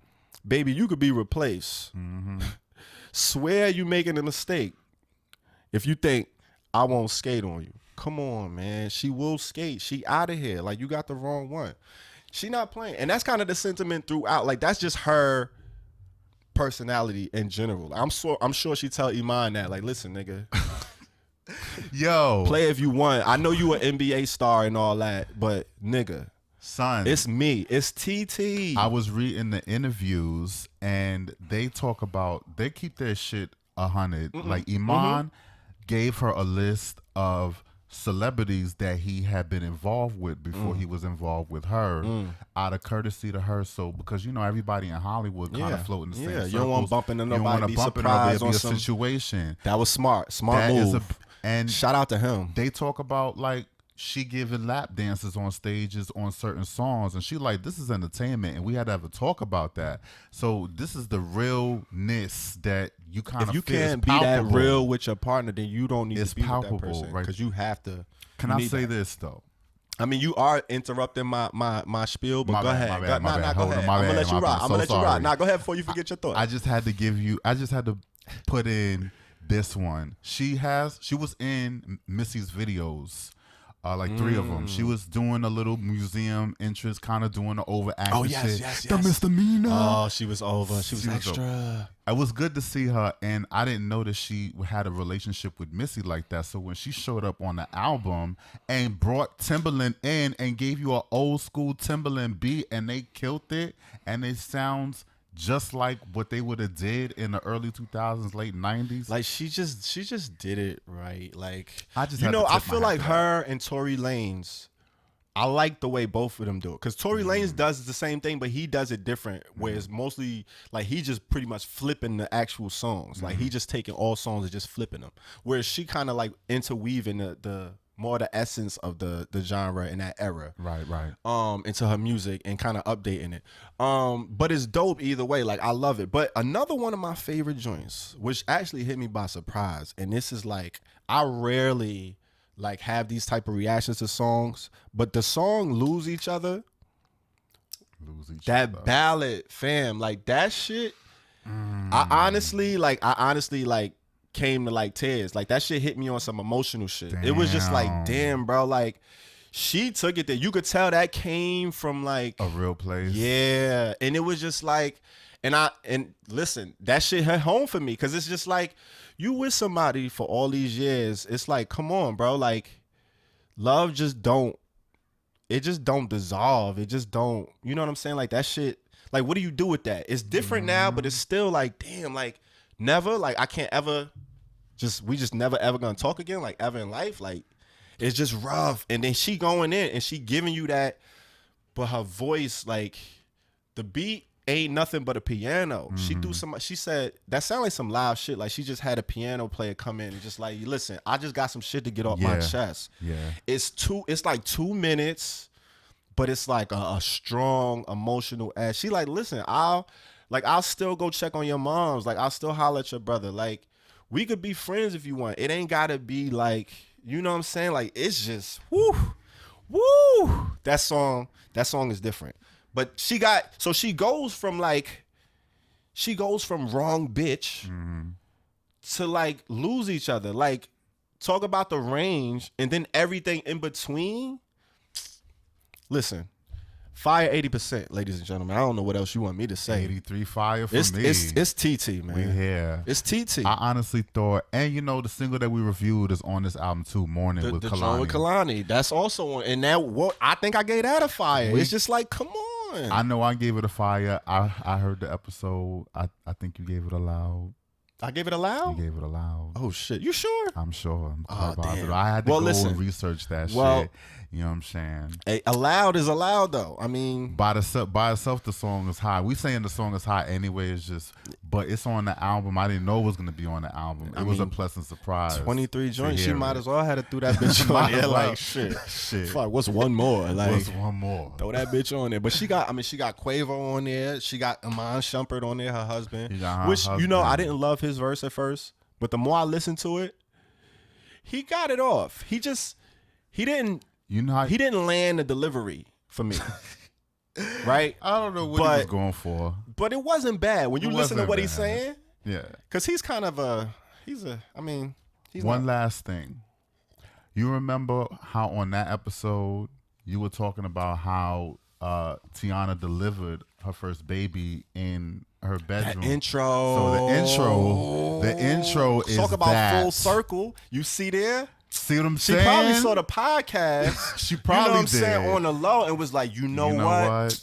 Baby, you could be replaced. Swear you making a mistake if you think I won't skate on you. Come on, man. She will skate. She out of here. Like, you got the wrong one. She not playing. And that's kind of the sentiment throughout. Like, that's just her personality in general. I'm sure she tell Iman that, like, listen, nigga, Yo. Play if you want. I know you an NBA star and all that, but nigga, son, it's me. It's TT. I was reading the interviews and they talk about, they keep their shit 100. Like Iman gave her a list of celebrities that he had been involved with before he was involved with her, out of courtesy to her. So because everybody in Hollywood kind of floating the same circles. You don't want bumping into nobody. You don't want be to bump into surprised nobody. on Be a some situation. That was smart move. And shout out to him. They talk about like she giving lap dances on stages on certain songs, and she like, this is entertainment, and we had to have a talk about that. So this is the realness that you kind of. If you can't be that real with your partner, then you don't need to be palpable, with that person, right? Because you have to. Can I say this though? I mean, you are interrupting my spiel, but go ahead. Go ahead. I'm gonna let you rock. I'm gonna let you rock. Nah, go ahead before you forget your thought. I just had to put in this one. She was in Missy's videos. Like 3 of them. She was doing a little museum entrance, kind of doing the overacting shit. Yes. The misdemeanor. Oh, she was over. She was extra. It was good to see her, and I didn't know that she had a relationship with Missy like that. So when she showed up on the album and brought Timbaland in and gave you an old school Timbaland beat, and they killed it, and it sounds just like what they would have did in the early 2000s, late 90s. Like she just did it right. Like I just I feel like her and Tory Lanez, I like the way both of them do it. Because Tory Lanez does the same thing, but he does it different. Where it's mostly like he just pretty much flipping the actual songs. Like he just taking all songs and just flipping them. Whereas she kind of like interweaving the more the essence of the genre in that era, right, into her music and kind of updating it. But it's dope either way. Like I love it. But another one of my favorite joints, which actually hit me by surprise, and this is like I rarely like have these type of reactions to songs, but the song "Lose Each Other," that ballad, fam, like that shit. I honestly came to like tears. Like that shit hit me on some emotional shit. Damn. It was just like, damn, bro. Like she took it there. You could tell that came from like a real place. Yeah. And it was just like, and listen, that shit hit home for me. Cause it's just like you with somebody for all these years. It's like, come on, bro. Like love just don't dissolve. It just don't, you know what I'm saying? Like that shit, like what do you do with that? It's different now, but it's still like, damn, like never, like I can't ever we just never ever gonna talk again, like ever in life. Like it's just rough. And then she going in and she giving you that, but her voice, like the beat ain't nothing but a piano. She said that sounded like some loud shit. Like she just had a piano player come in and just like, listen, I just got some shit to get off my chest. Yeah. It's like 2 minutes, but it's like a strong emotional ass. She like, listen, I'll still go check on your moms. Like, I'll still holler at your brother. Like, we could be friends if you want. It ain't gotta be like, you know what I'm saying? Like, it's just, woo. That song is different. But she goes from wrong bitch to like lose each other. Like, talk about the range and then everything in between. Listen. Fire 80%, ladies and gentlemen. I don't know what else you want me to say. 83 fire for me. It's TT, man. We here. It's TT. I honestly thought, and the single that we reviewed is on this album too, Morning with Kalani. Joint with Kalani. That's also on. And I think I gave that a fire. It's just like, come on. I know I gave it a fire. I heard the episode. I think you gave it a loud. I gave it a loud? You gave it a loud. Oh, shit. You sure? I'm sure. I'm quite positive. Damn. I had to go and research that shit. You know what I'm saying? A loud is allowed, though. I mean, by itself, the song is high. We saying the song is high anyway. It's just, but it's on the album. I didn't know it was gonna be on the album. It was a pleasant surprise. 23 joints. She might as well have to throw that bitch on there. Like shit. Fuck. What's one more? Like what's one more? Throw that bitch on there. But she got Quavo on there. She got Iman Shumpert on there. Her husband. Which I didn't love his verse at first, but the more I listened to it, he got it off. He didn't. He didn't land the delivery for me. Right? I don't know what he was going for. But it wasn't bad when you listen to what he's saying. Yeah. Because he's kind of One last thing. You remember how on that episode you were talking about how Teyana delivered her first baby in her bedroom? That intro. So the intro is talk about that. full circle. You see there? See what I'm She saying? probably saw the podcast. She probably you know what I'm did. saying, on the low, and was like, you know what?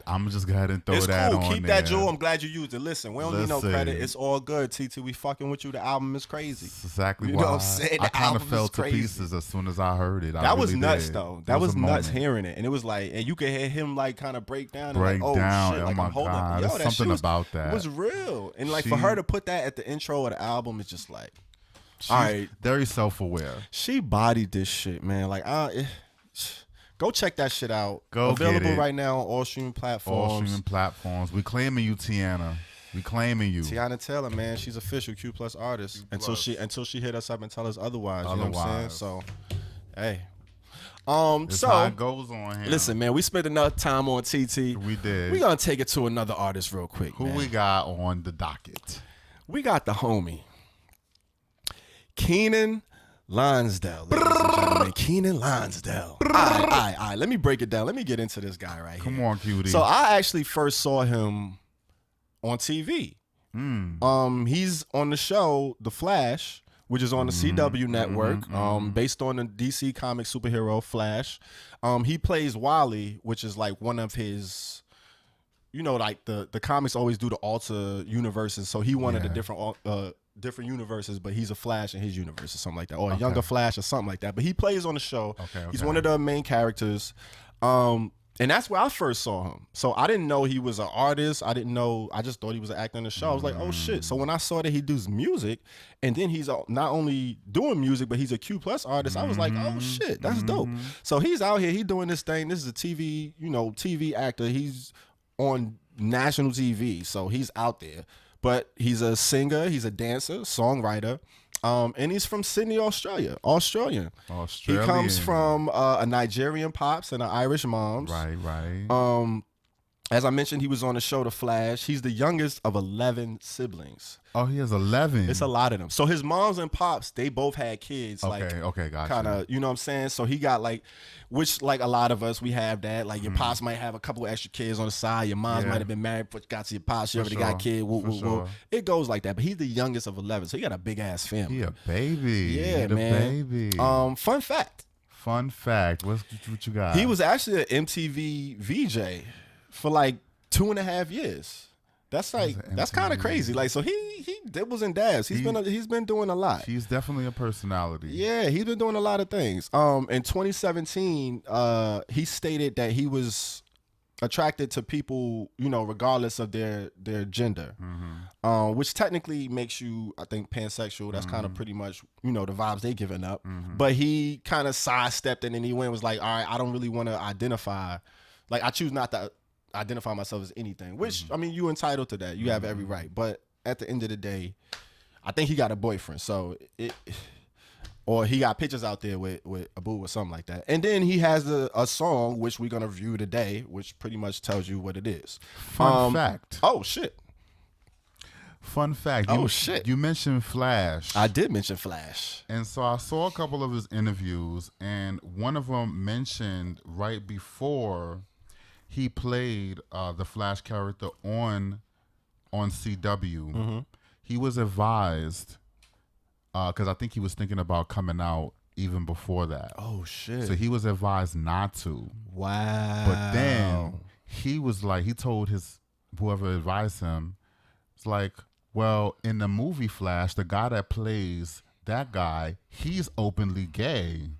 I'm just go ahead and throw It's that cool. on Keep there. that jewel. I'm glad you used it. Listen, we don't need no Listen. credit. It's all good, TT. We fucking with you. The album is crazy. That's exactly You why know what I'm saying? I The kind of album fell is to crazy. pieces as soon as I heard it. That was really nuts, did. though. It That was a nuts moment. hearing it, and it was like, and you could hear him like kind of break down. Break and like, oh down. shit, Oh like my I'm holding. God. Yo, There's that something shit about that. was real, and like She- for her to put that at the intro of the album, it's just like, all right, Very self-aware. she bodied this shit, man. Like, go check that shit out. Go Available get it. right now on all streaming platforms. All streaming platforms. We claiming you, Teyana. We claiming you. Teyana Taylor, man, she's official Q+ artist until she hit us up and tell us otherwise. You know what I'm saying? So, hey, That's so how it goes on here. listen, man, we spent enough time on TT. We did. We're gonna take it to another artist real quick. Who man. we got on the docket? We got the homie Keiynan Lonsdale, ladies and gentlemen. Keiynan Lonsdale. All right. Let me break it down. Let me get into this guy right Come here. on, cutie. So I actually first saw him on TV. He's on the show The Flash, which is on the CW network, based on the DC comic superhero Flash. He plays Wally, which is like one of his, you know, like the comics always do the alter universes. So he one of the different universes, but he's a Flash in his universe or something like that, or a younger Flash or something like that. But he plays on the show. Okay. He's one of the main characters. And that's where I first saw him. So I didn't know he was an artist. I just thought he was an actor in the show. I was like, oh shit. So when I saw that he does music, and then he's not only doing music, but he's a Q+ artist, I was like, oh shit, that's dope. So he's out here, he doing this thing. This is a TV actor. He's on national TV, so he's out there. But he's a singer, he's a dancer, songwriter, and he's from Sydney, Australian. He comes from a Nigerian pops and an Irish moms. Right. As I mentioned, he was on the show The Flash. He's the youngest of 11 siblings. Oh, he has 11. It's a lot of them. So his moms and pops, they both had kids. Okay, gotcha. Kind of, you know what I'm saying? So he got like, which like a lot of us, we have that. Like your pops might have a couple of extra kids on the side. Your moms might have been married, but got to your pops. She already got a kid. Woo. It goes like that. But he's the youngest of 11, so he got a big ass family. He a baby. Yeah, the man. baby. Fun fact. What you got? He was actually an MTV VJ for like 2.5 years. That's kind of crazy. Like, so he dibbles and dabs. He's been doing a lot. He's definitely a personality. Yeah, he's been doing a lot of things. In 2017, he stated that he was attracted to people, you know, regardless of their gender, which technically makes you, I think, pansexual. That's kind of pretty much, you know, the vibes they giving up. But he kind of sidestepped it and he was like, all right, I don't really want to identify. Like, I choose not to identify myself as anything, which I mean, you entitled to that. You have every right. But at the end of the day, I think he got a boyfriend, so or he got pictures out there with a boo or something like that. And then he has a song which we're gonna review today, which pretty much tells you what it is. Fun fact. Oh shit. Fun fact. Shit. You mentioned Flash. I did mention Flash. And so I saw a couple of his interviews, and one of them mentioned right before he played the Flash character on CW. He was advised, because I think he was thinking about coming out even before that. Oh shit. So he was advised not to. Wow. But then he was like, he told whoever advised him, it's like, well, in the movie Flash, the guy that plays that guy, he's openly gay.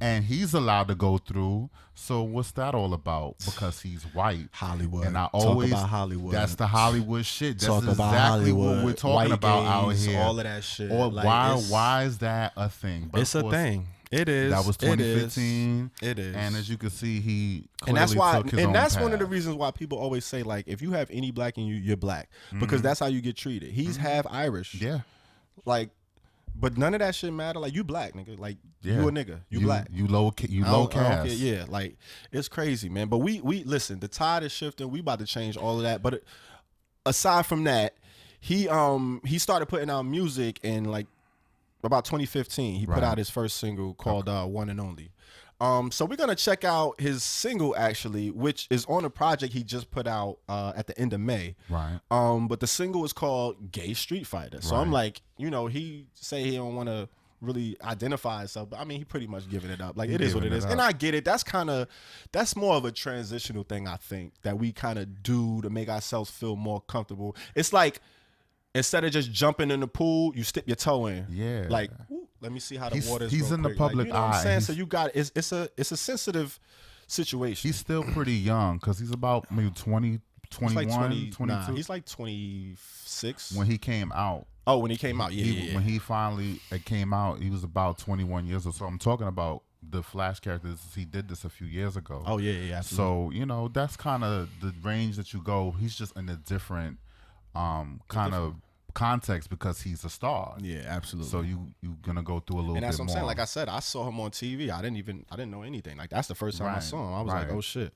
And he's allowed to go through. So what's that all about? Because he's white. Hollywood. And I always talk about Hollywood. That's the Hollywood shit. That's Talk about exactly Hollywood. what we're talking White about gays, out here. all of that shit. Or Like, why is that a thing? But it's of a course, thing. It is. That was 2015. It is. And as you can see, he And that's clearly why, took his and own that's one of path. the reasons why people always say, like, if you have any black in you, you're black, because that's how you get treated. He's half Irish. Yeah. Like, but none of that shit matter. Like, you black, nigga. Like, Yeah. you a nigga. You black. You low I don't caste. care. Yeah, like, it's crazy, man. But we listen. The tide is shifting. We about to change all of that. But aside from that, he started putting out music in like about 2015. He put out his first single called "One and Only." So we're gonna check out his single actually, which is on a project he just put out at the end of May. Right. But the single is called "Gay Street Fighter." So I'm like, you know, he say he don't want to really identify himself. But I mean, he pretty much giving it up. Like He it is what it giving is, it and up. I get it. That's more of a transitional thing. I think that we kind of do to make ourselves feel more comfortable. It's like instead of just jumping in the pool, you dip your toe in. Yeah. Like, ooh, let me see how the water's. He's real in the quick. public like, you know eye. What I'm saying? He's- So you got it's a sensitive situation. He's still pretty young because he's about maybe 20, He's 21, like 22 nah, he's like 26. when he came out. Oh, when he came out, yeah. When he finally came out, he was about 21 years old. So I'm talking about the Flash characters. He did this a few years ago. Oh, yeah, absolutely. So, you know, that's kind of the range that you go. He's just in a different kind of context because he's a star. Yeah, absolutely. So you're going to go through a little bit more. And that's what I'm saying. Like I said, I saw him on TV. I didn't know anything. Like that's the first time I Right, saw him. I was like, right. oh shit.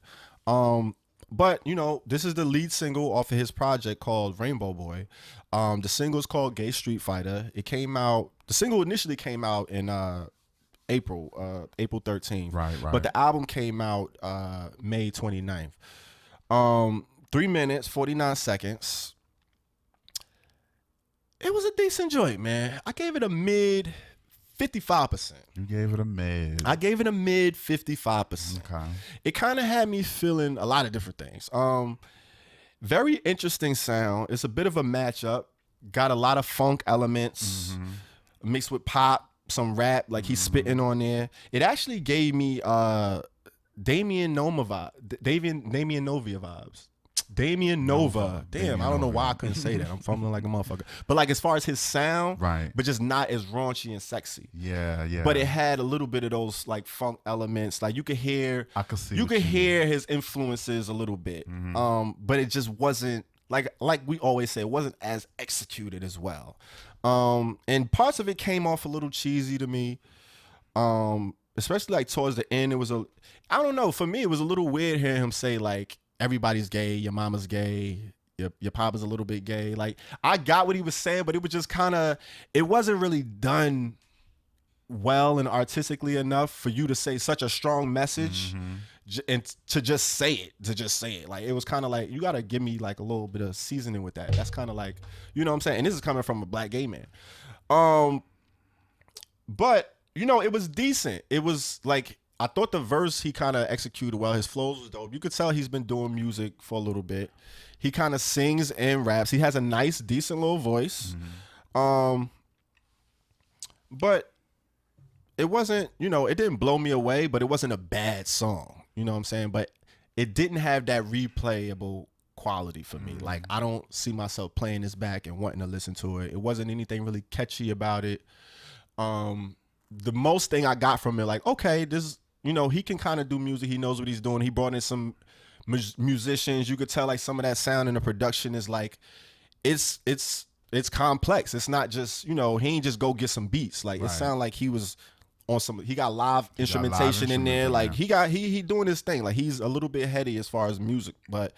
But you know, this is the lead single off of his project called Rainbow Boy. The single is called Gay Street Fighter. It came out. The single initially came out in April 13th. Right. But the album came out May 29th. 3 minutes 49 seconds. It was a decent joint, man. I gave it a mid 55%. You gave it a mid. I gave it a mid 55%. Okay. It kind of had me feeling a lot of different things. Very interesting sound. It's a bit of a matchup. Got a lot of funk elements mixed with pop, some rap, like he's spitting on there. It actually gave me Damian Nova vibes. Damien Nova. Damn, I don't know why I couldn't say that. I'm fumbling like a motherfucker. But like as far as his sound, Right. but just not as raunchy and sexy. Yeah. But it had a little bit of those like funk elements. Like you could hear I could see you what could you hear his influences a little bit. But it just wasn't like we always say, it wasn't as executed as well. And parts of it came off a little cheesy to me. Especially like towards the end, I don't know, for me it was a little weird hearing him say like everybody's gay, your mama's gay, your papa's a little bit gay. Like I got what he was saying, but it was just it wasn't really done well and artistically enough for you to say such a strong message and to just say it. Like it was kind of like, you got to give me like a little bit of seasoning with that. That's kind of like, you know what I'm saying? And this is coming from a black gay man. But you know, it was decent. It was like, I thought the verse he kind of executed well. His flows was dope. You could tell he's been doing music for a little bit. He kind of sings and raps. He has a nice, decent little voice. But it wasn't, you know, it didn't blow me away, but it wasn't a bad song. You know what I'm saying? But it didn't have that replayable quality for me. Like, I don't see myself playing this back and wanting to listen to it. It wasn't anything really catchy about it. The most thing I got from it, like, okay, this, you know, he can kind of do music. He knows what he's doing. He brought in some musicians. You could tell like some of that sound in the production is like, it's complex. It's not just, you know, he ain't just go get some beats. Like it sounded like he was on some, he got live instrumentation in there. Like he doing his thing. Like he's a little bit heady as far as music, but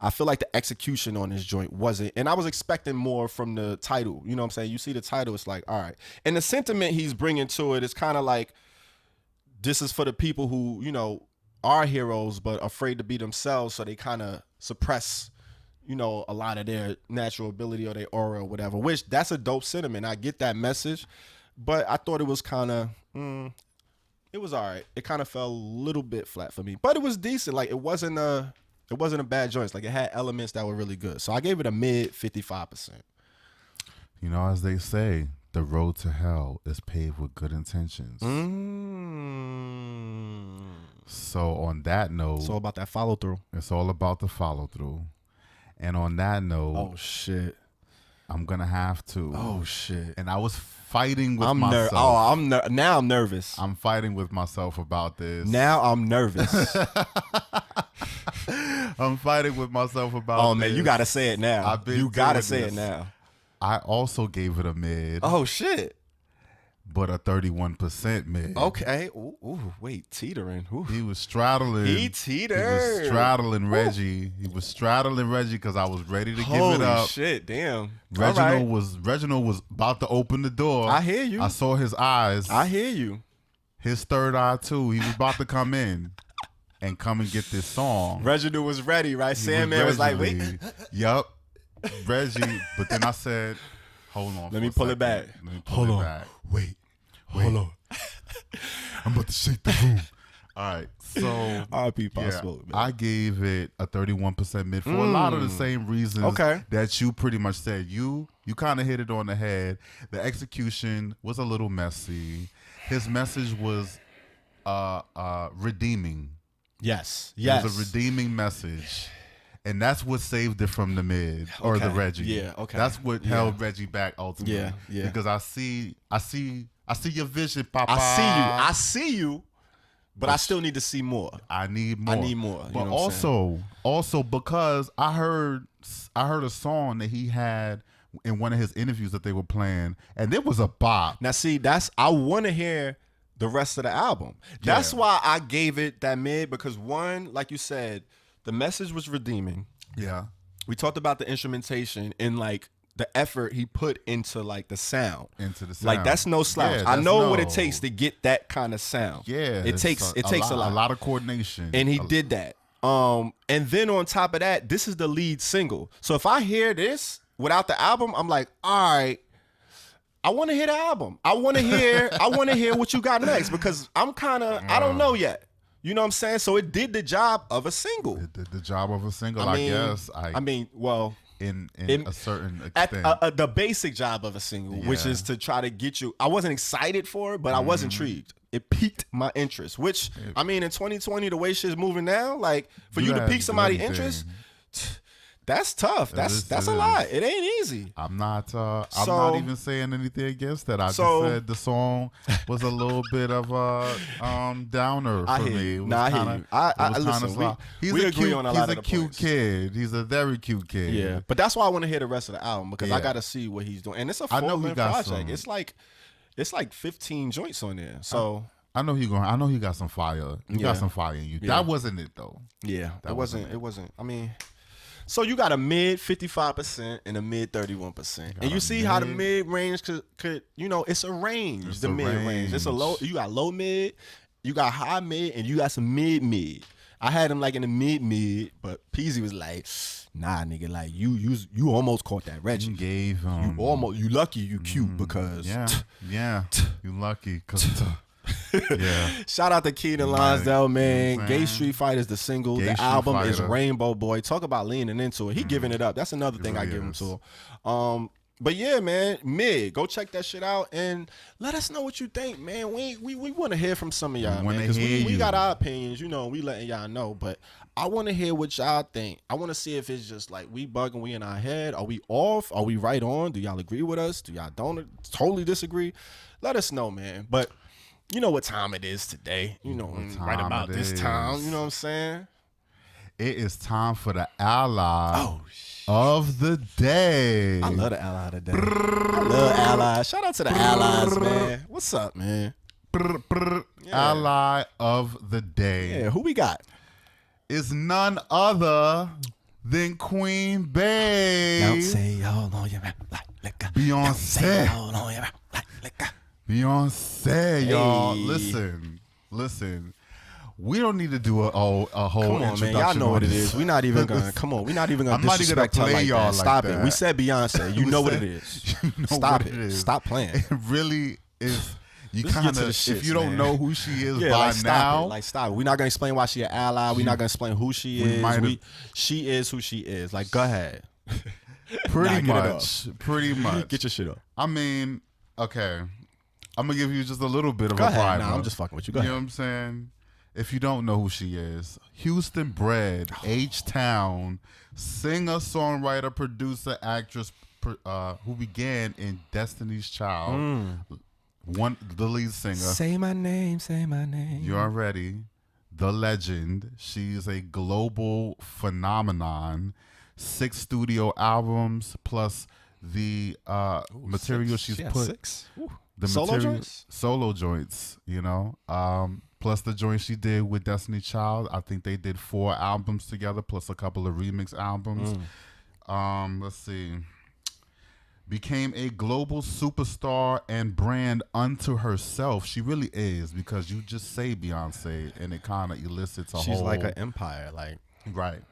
I feel like the execution on this joint wasn't, and I was expecting more from the title. You know what I'm saying? You see the title, it's like, all right. And the sentiment he's bringing to it is kind of like, this is for the people who, you know, are heroes, but afraid to be themselves. So they kind of suppress, you know, a lot of their natural ability or their aura or whatever, which that's a dope sentiment. I get that message, but I thought it was kind of, it was all right. It kind of fell a little bit flat for me, but it was decent. Like it wasn't a bad joint. Like it had elements that were really good. So I gave it a mid 55%. You know, as they say, the road to hell is paved with good intentions. So on that note, It's all about that follow through. it's all about the follow through. And on that note, Oh shit. I'm gonna have to. Oh shit. And I was fighting with I'm myself. now I'm nervous. I'm fighting with myself about this. Now I'm nervous. I'm fighting with myself about Oh this. man, you gotta say it now. I've been You gotta doing say this. it now. I also gave it a mid, Oh shit. but a 31% mid. Okay. Ooh, wait, teetering. Ooh. He was straddling. He He teetered. was straddling Reggie. He was straddling Reggie because I was ready to Holy give it up. shit, damn. Reginald All right. Reginald was about to open the door. I hear you. I saw his eyes. I hear you. His third eye too. He was about to come in and come and get this song. Reginald was ready, right? He Sandman was like, wait. ready. Yup. Reggie. But then I said, hold on. Let me pull it back. Let me pull it back. Wait. about to shake the room. All right, so R.I.P. Pop Smoke, man. I gave it a 31% mid for a lot of the same reasons that you pretty much said. You kind of hit it on the head. The execution was a little messy. His message was redeeming. Yes. It was a redeeming message. And that's what saved it from the mid or the Reggie. Yeah, okay. That's what held Reggie back ultimately. Yeah. Because I see your vision, Papa. I see you. But I still need to see more. I need more. You but know also because I heard a song that he had in one of his interviews that they were playing, and it was a bop. Now, see, I want to hear the rest of the album. That's why I gave it that mid, because one, like you said, the message was redeeming. Yeah. We talked about the instrumentation and like the effort he put into like the sound. Like that's no slouch. Yeah, I know what it takes to get that kind of sound. Yeah. It takes a lot of coordination. And he did that. And then on top of that, this is the lead single. So if I hear this without the album, I'm like, all right, I want to hear the album. I want to hear what you got next, because I'm kind of I don't know yet. You know what I'm saying? So it did the job of a single. It did the job of a single, I guess. Well, in a certain extent. At the basic job of a single, which is to try to get you. I wasn't excited for it, but I was intrigued. It piqued my interest, which, I mean, in 2020, the way shit's moving now, like, for you to pique somebody's interest, that's tough. That's a lot. It ain't easy. I'm not even saying anything against that. I just said the song was a little bit of a downer for me. I hear you. Listen, we agree on a lot of the cute points. kid. He's a very cute kid. Yeah, but that's why I want to hear the rest of the album, because I got to see what he's doing. And it's a full-length project. It's like 15 joints on there. So I know he got some fire. You got some fire in you. Yeah. That wasn't it though. Yeah, it wasn't. I mean, so you got a mid 55% and a mid 31%, and you see how the mid range could it's a range. It's the mid range. It's a low. You got low mid, you got high mid, and you got some mid. I had him like in the mid, but Peasy was like, nah, nigga, like you almost caught that Reggie. You gave you lucky you cute because you lucky because. Yeah. Shout out to Keiynan Lonsdale, man. Gay Street Fighter is the single. The album is Rainbow Boy. Talk about leaning into it. He giving it up. That's another thing I give him to. But yeah, man, mid. Go check that shit out and let us know what you think, man. We want to hear from some of y'all, man, because we got our opinions. We letting y'all know, but I want to hear what y'all think. I want to see if it's just like we bugging, we in our head. Are we off? Are we right on? Do y'all agree with us? Do y'all don't totally disagree? Let us know, man. But you know what time it is today. Right about this time. You know what I'm saying? It is time for the ally of the day. I love the ally of the day. I love allies. Shout out to the allies, man. What's up, man? Ally of the day. Yeah, who we got? Is none other than Queen Bey. Beyonce. Beyonce, y'all. Listen. We don't need to do a whole introduction. Man. Y'all know what it is. We're not even gonna We're not even gonna disrespect her like that. Stop it. We said Beyonce. You know what it is. Stop it. Stop playing. It really is. You kind of, if you don't know who she is by like, now, stop it. We're not gonna explain why she an ally. We're not gonna explain who she is. She is who she is. Like, go ahead. Pretty much. Get your shit up. I mean, okay. I'm gonna give you just a little bit of go a ahead. primer. Nah, I'm just fucking with you. Go ahead. You know what I'm saying? If you don't know who she is, Houston bred, H-Town, singer, songwriter, producer, actress, who began in Destiny's Child. The lead singer. Say my name. You already. The legend. She's a global phenomenon. 6 studio albums plus the material she's put. 6. The solo joints, plus the joints she did with Destiny Child. I think they did 4 albums together, plus a couple of remix albums. Let's see. Became a global superstar and brand unto herself. She really is, because you just say Beyonce and it kind of elicits a whole. She's like an empire, like right.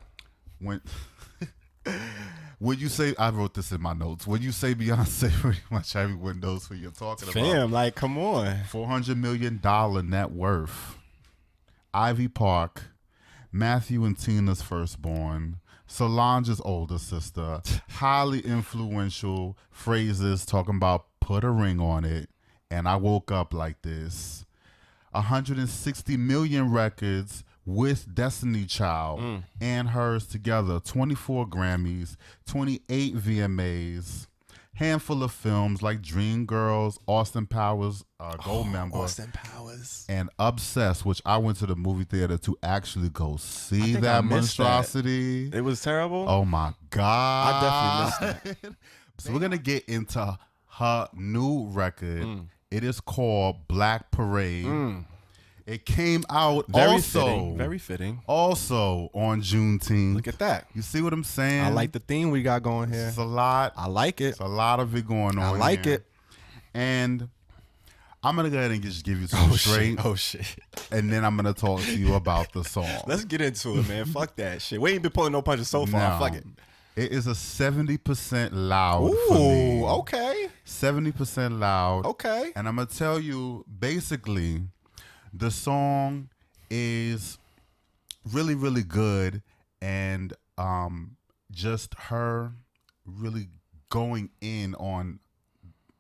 When you say, I wrote this in my notes. When you say Beyonce pretty much every windows who you're talking about. Fam, like, come on. $400 million net worth. Ivy Park, Matthew and Tina's firstborn, Solange's older sister, highly influential phrases talking about put a ring on it, and I woke up like this. 160 million records with Destiny Child and hers together, 24 Grammys, 28 VMAs, handful of films like Dreamgirls, Austin Powers, Gold Member, Austin Powers, and Obsessed, which I went to the movie theater to actually go see think I that missed monstrosity. It was terrible. Oh my God. I definitely missed that. So we're going to get into her new record. It is called Black Parade. It came out Very fitting. Also on Juneteenth. Look at that. You see what I'm saying? I like the theme we got going here. It's a lot. I like it. It's a lot of it going on. I like here. it. And I'm going to go ahead and just give you some straight. Oh, shit. And then I'm going to talk to you about the song. Let's get into it, man. Fuck that shit. We ain't been pulling no punches so far. Now, Fuck it. It is a 70% loud for me. Ooh, okay. 70% loud. Okay. And I'm going to tell you, basically, the song is really, really good. And just her really going in on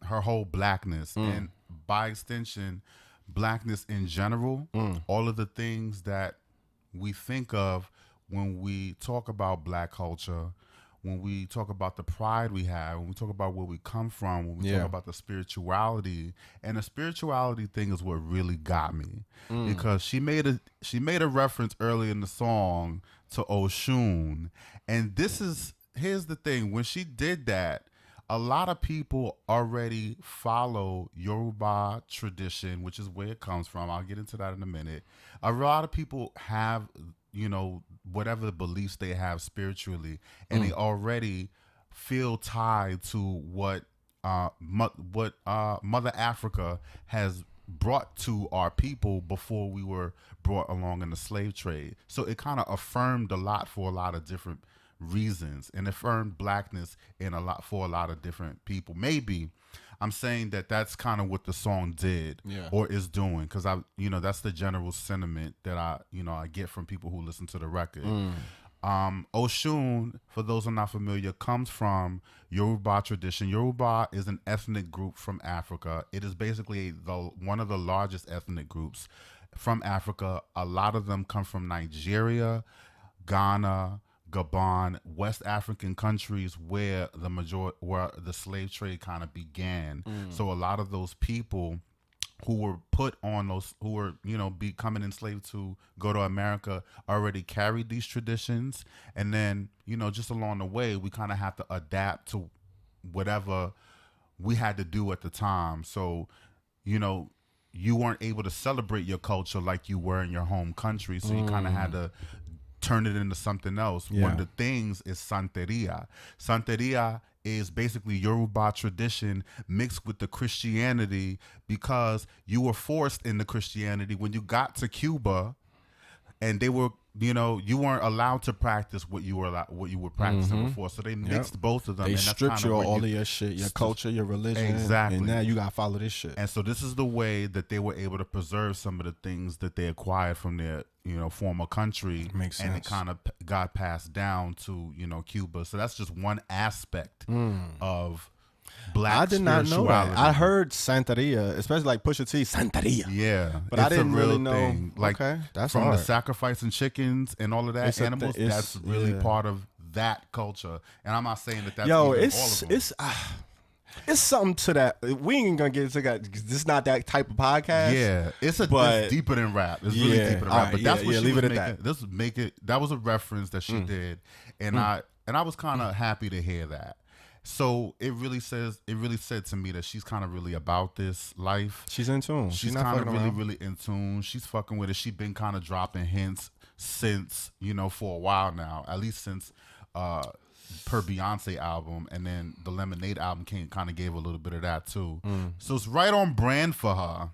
her whole blackness. And by extension, blackness in general. All of the things that we think of when we talk about black culture, when we talk about the pride we have, when we talk about where we come from, when we talk about the spirituality. And the spirituality thing is what really got me. Because she made a reference early in the song to Oshun. And here's the thing, when she did that, a lot of people already follow Yoruba tradition, which is where it comes from. I'll get into that in a minute. A lot of people have, whatever beliefs they have spiritually, and they already feel tied to what Mother Africa has brought to our people before we were brought along in the slave trade. So it kind of affirmed a lot for a lot of different reasons, and affirmed blackness for a lot of different people. Maybe I'm saying that that's kind of what the song did or is doing, because that's the general sentiment that I get from people who listen to the record. Oshun, for those who are not familiar, comes from Yoruba tradition. Yoruba is an ethnic group from Africa. It is basically one of the largest ethnic groups from Africa. A lot of them come from Nigeria, Ghana, Gabon, West African countries where the slave trade kind of began. So a lot of those people who were put on those, who were, becoming enslaved to go to America, already carried these traditions. And then, just along the way, we kind of have to adapt to whatever we had to do at the time. So, you weren't able to celebrate your culture like you were in your home country. So you kind of had to turn it into something else. One of the things is Santeria. Santeria is basically Yoruba tradition mixed with the Christianity, because you were forced into Christianity when you got to Cuba, and they were, you weren't allowed to practice what you were practicing before. So they mixed both of them. They and stripped you of all of your shit, your culture, your religion. Exactly. And now you got to follow this shit. And so this is the way that they were able to preserve some of the things that they acquired from their, former country. Makes sense. And it kind of got passed down to, Cuba. So that's just one aspect of black I did not know that. spirituality. I heard Santeria, especially like Pusha T, Santeria. Yeah. But I it's didn't a real really know. thing. Like, Okay, that's from hard. the sacrificing chickens and all of that, It's a animals, thi- that's it's- really yeah. part of that culture. And I'm not saying that that's Yo, even it's all of them. it's something to that. We ain't gonna get into that. This is not that type of podcast. Yeah, it's but- deeper than rap. It's really Yeah, deeper than all rap. right, But that's yeah, what yeah, she leave was it at making. That was a reference that she did, and I was kind of happy to hear that. So it really said to me that she's kind of really about this life. She's in tune. She's not kind of fucking really, around. really in tune. She's fucking with it. She's been kind of dropping hints since, for a while now, at least since per Beyonce album, and then the Lemonade album kind of gave a little bit of that too. So it's right on brand for her.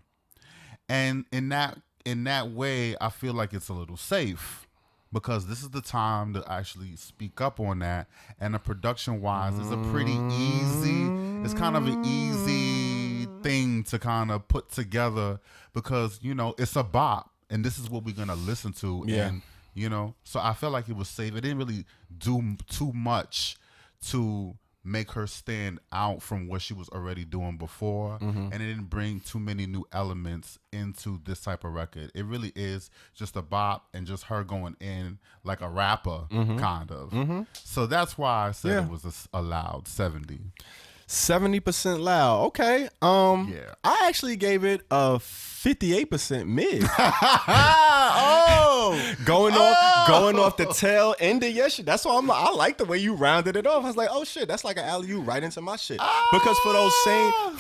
And in that way, I feel like it's a little safe. because this is the time to actually speak up on that. And the production wise, it's a pretty easy. It's kind of an easy thing to kind of put together because it's a bop, and this is what we're gonna listen to. Yeah. And so I felt like it was safe. It didn't really do too much to make her stand out from what she was already doing before, and it didn't bring too many new elements into this type of record. It really is just a bop and just her going in like a rapper, kind of. So that's why I said it was a loud 70. 70% loud. Okay. Yeah. I actually gave it a 58% mid. Going off the tail end of your shit. That's why I like the way you rounded it off. I was like, oh shit, that's like an alley-oop right into my shit. Because for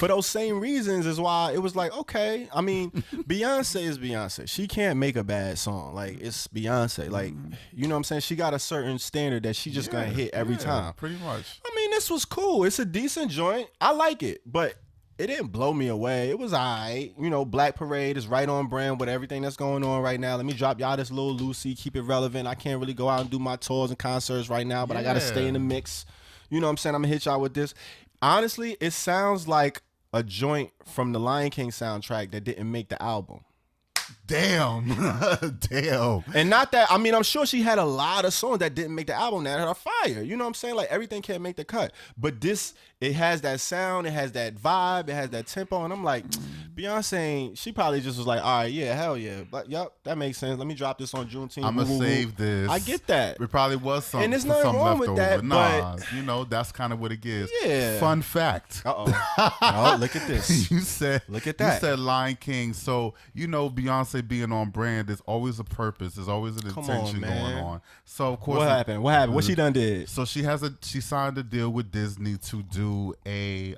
those same reasons is why it was like, okay. I mean, Beyonce is Beyonce. She can't make a bad song. Like, it's Beyonce. Like, you know what I'm saying? She got a certain standard that she just gonna hit every time. Pretty much. I mean, this was cool. It's a decent joint. I like it, but it didn't blow me away. It was alright. Black Parade is right on brand with everything that's going on right now. Let me drop y'all this little Lucy, keep it relevant. I can't really go out and do my tours and concerts right now, but I gotta stay in the mix. You know what I'm saying? I'm gonna hit y'all with this. Honestly, it sounds like a joint from the Lion King soundtrack that didn't make the album. Damn. Damn. And not that, I mean, I'm sure she had a lot of songs that didn't make the album that are fire. You know what I'm saying? Like, everything can't make the cut. But this, it has that sound, it has that vibe, it has that tempo. And I'm like, Beyonce, she probably just was like, all right, yeah, hell yeah. But, yep, that makes sense. Let me drop this on Juneteenth. I'm going to save this. I get that. It probably was some, and there's nothing wrong with that, nah, but that's kind of what it gives. Yeah. Fun fact. Oh, look at this. Look at that. You said Lion King. So, Beyonce being on brand, there's always a purpose. There's always an intention going on. So, of course. What happened? What she done did? So she signed a deal with Disney to do a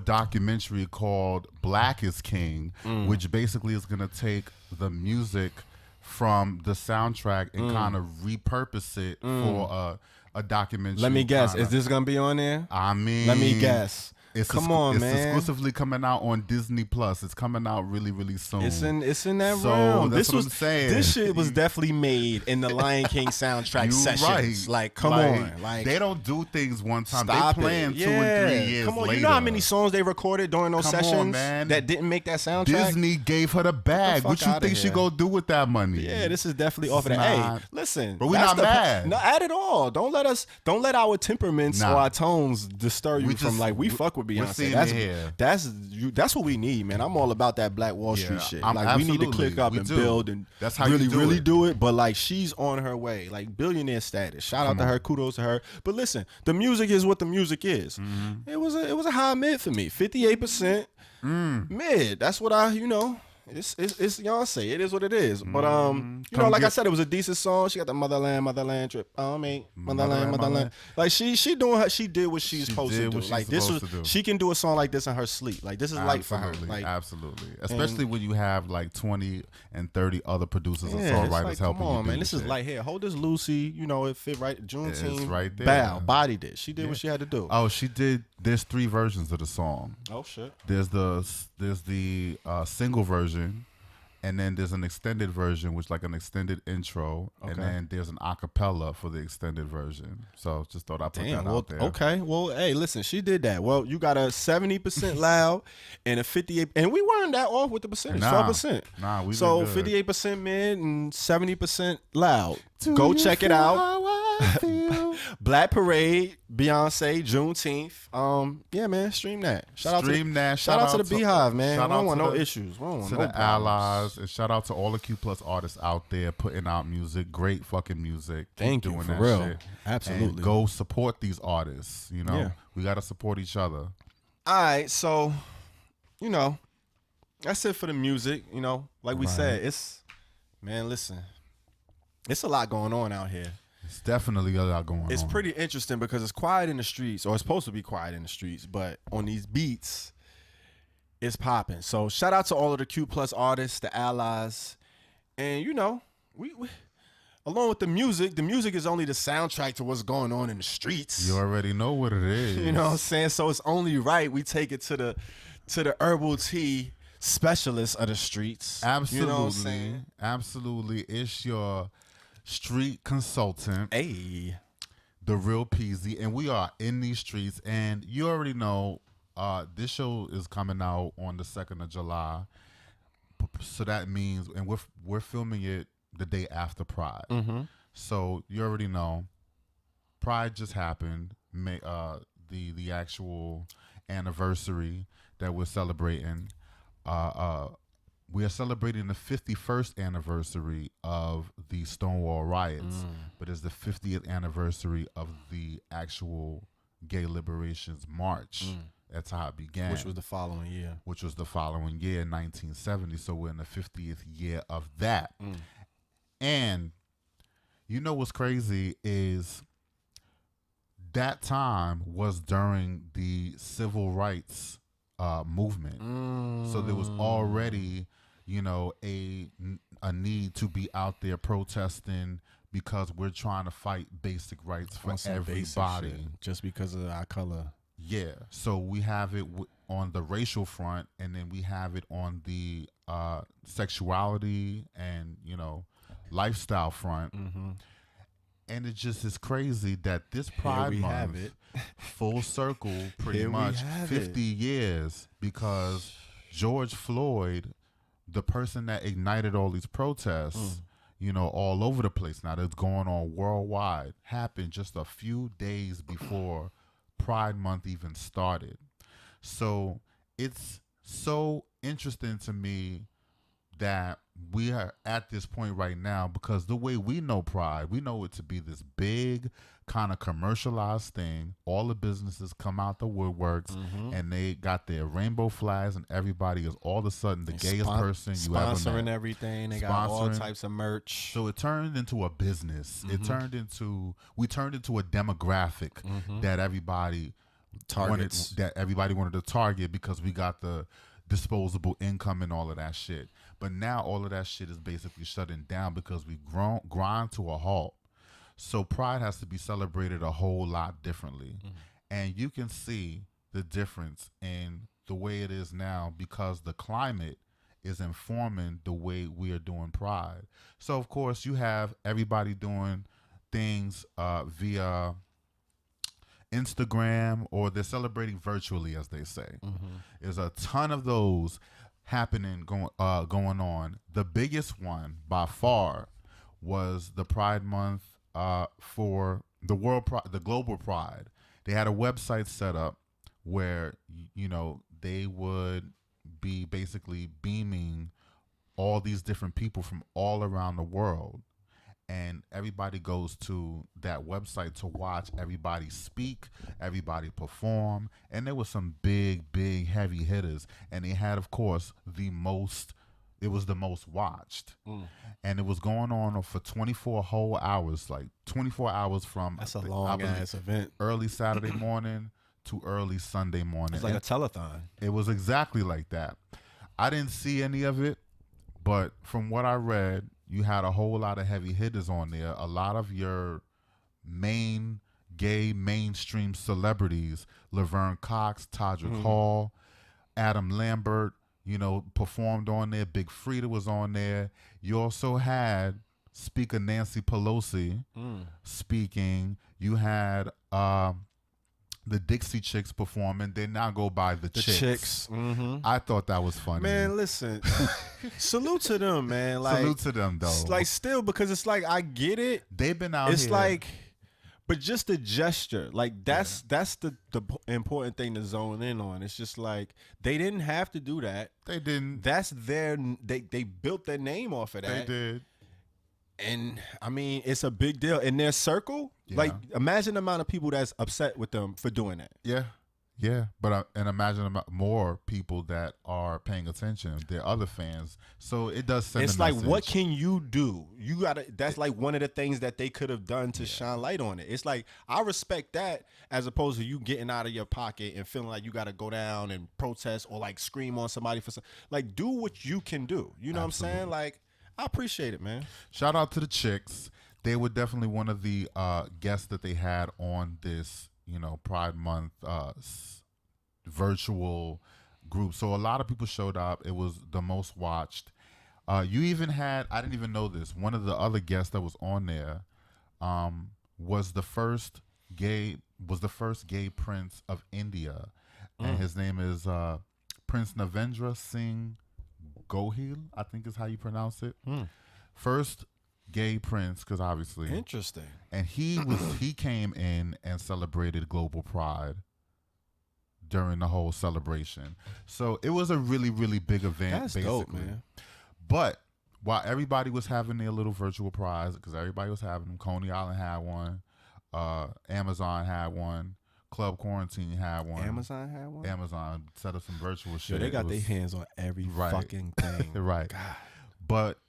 documentary called Black is King, which basically is going to take the music from the soundtrack and kind of repurpose it for a documentary. Let me guess. Is this going to be on there? I mean, let me guess. It's exclusively coming out on Disney Plus. It's coming out really, really soon. It's in that realm. That's what I'm saying. This shit was definitely made in the Lion King soundtrack sessions. Right. Like, come on. Like, they don't do things one time. Stop they plan it. 2 and 3 years Come on, later. you know how many songs they recorded during those sessions that didn't make that soundtrack? Disney gave her the bag. What you think she gonna do with that money? Yeah, this is definitely off of that. Hey, listen, but we're not mad. No, at all. Don't let our temperaments or our tones disturb you from like we fuck with Beyonce. That's what we need, man. I'm all about that Black Wall Street shit. Like, we need to click up and build and that's how really do it. But like, she's on her way, like billionaire status. Shout out to her, kudos to her. But listen, the music is what the music is. It was a high mid for me, 58% mid. That's what It's Beyonce. It is what it is. But like I said, it was a decent song. She got the motherland trip. Motherland. Like she did what she's supposed to do. Like she can do a song like this in her sleep. Like this is light for her. Like absolutely. Especially when you have like 20 and 30 other producers and songwriters helping you. Come on, man. This is light here. Hold this Lucy. It fit right. Juneteenth. It's right there. Bow. Bodied it. She did what she had to do. Oh, she did. There's 3 versions of the song. Oh shit. There's the single version. And then there's an extended version, which like an extended intro, and then there's an acapella for the extended version. So just thought I'd put that out there. Okay, well, hey, listen, she did that. Well, you got a 70% loud and a 58%, and we weren't that off with the percentage, 12%. Nah, we so 58% mid and 70% loud. Go check it out. Black Parade, Beyonce, Juneteenth. Yeah, man, stream that. Shout out to the Beehive, man. I don't want no issues. We don't want to no the allies, and shout out to all the Q+ artists out there putting out music. Great fucking music. Thank you doing for that real. shit. Absolutely. And go support these artists. We gotta support each other. All right, so that's it for the music. Like we said, listen, it's a lot going on out here. It's definitely a lot going on. It's pretty interesting because it's quiet in the streets, or it's supposed to be quiet in the streets, but on these beats, it's popping. So shout out to all of the Q+ artists, the allies, and we along with the music is only the soundtrack to what's going on in the streets. You already know what it is. You know what I'm saying? So it's only right we take it to the Herbal Tea specialist of the streets. Absolutely. You know what I'm saying? Absolutely. It's your street consultant, Hey. the real Peasy, and we are in these streets. And you already know this show is coming out on the 2nd of July. So that means, and we're filming it the day after Pride. So you already know, Pride just happened. The actual anniversary that we're celebrating. We are celebrating the 51st anniversary of the Stonewall riots, but it's the 50th anniversary of the actual Gay Liberations March. That's how it began. Which was the following year. In 1970. So we're in the 50th year of that. And you know what's crazy is that time was during the civil rights movement. So there was already, a need to be out there protesting because we're trying to fight basic rights for everybody. Just because of our color. Yeah. So we have it on the racial front, and then we have it on the sexuality and, lifestyle front. And it just is crazy that this Pride Month, full circle, pretty much 50 years, because George Floyd, the person that ignited all these protests, all over the place now that's going on worldwide, happened just a few days before Pride Month even started. So it's so interesting to me that we are at this point right now, because the way we know Pride, we know it to be this big kind of commercialized thing. All the businesses come out the woodworks and they got their rainbow flags, and everybody is all of a sudden the gayest person you ever met. Sponsoring everything. They got all types of merch. So it turned into a business. We turned into a demographic that everybody wanted to target, because we got the disposable income and all of that shit. But now all of that shit is basically shutting down because we grind to a halt. So Pride has to be celebrated a whole lot differently. And you can see the difference in the way it is now, because the climate is informing the way we are doing Pride. So of course you have everybody doing things via Instagram, or they're celebrating virtually, as they say. There's a ton of those happening, going on. The biggest one by far was the Pride Month for the global Pride. They had a website set up where they would be basically beaming all these different people from all around the world. And everybody goes to that website to watch everybody speak, everybody perform. And there were some big, heavy hitters. And they had, of course, the most watched. And it was going on for 24 whole hours, like 24 hours from... That's a long-ass event. Early Saturday morning to early Sunday morning. It's like a telethon. It was exactly like that. I didn't see any of it, but from what I read, you had a whole lot of heavy hitters on there. A lot of your main gay mainstream celebrities, Laverne Cox, Todrick Hall, Adam Lambert, performed on there. Big Frida was on there. You also had Speaker Nancy Pelosi speaking. You had the Dixie Chicks performing. They now go by the Chicks. I thought that was funny. Man, listen. Salute to them, man. Like, salute to them, though. Like, still, because it's like, I get it. They've been out It's here. like, but just the gesture. Like, that's the important thing to zone in on. It's just like, they didn't have to do that. They didn't. That's they built their name off of that. They did. And I mean, it's a big deal in their circle. Yeah. Like, imagine the amount of people that's upset with them for doing that. Yeah. But and imagine more people that are paying attention. They're other fans. So it does send It's a like, message. what can you do? You gotta. That's like one of the things that they could have done to shine light on it. It's like, I respect that, as opposed to you getting out of your pocket and feeling like you got to go down and protest or like scream on somebody for some. Like, do what you can do. You know what I'm saying? Like, I appreciate it, man. Shout out to the Chicks. They were definitely one of the guests that they had on this, Pride Month virtual group. So a lot of people showed up. It was the most watched. You even had, I didn't even know this, one of the other guests that was on there was the first gay prince of India. And his name is Prince Navendra Singh Gohil, I think is how you pronounce it. First gay prince, because obviously. Interesting. And he came in and celebrated global pride during the whole celebration. So it was a really, really big event. That's basically. dope, man. But while everybody was having their little virtual prize, because everybody was having them, Coney Island had one, Amazon had one, Club Quarantine had one. Amazon had one? Amazon set up some virtual shit. Yo, they got their hands on every fucking thing. Right. God. But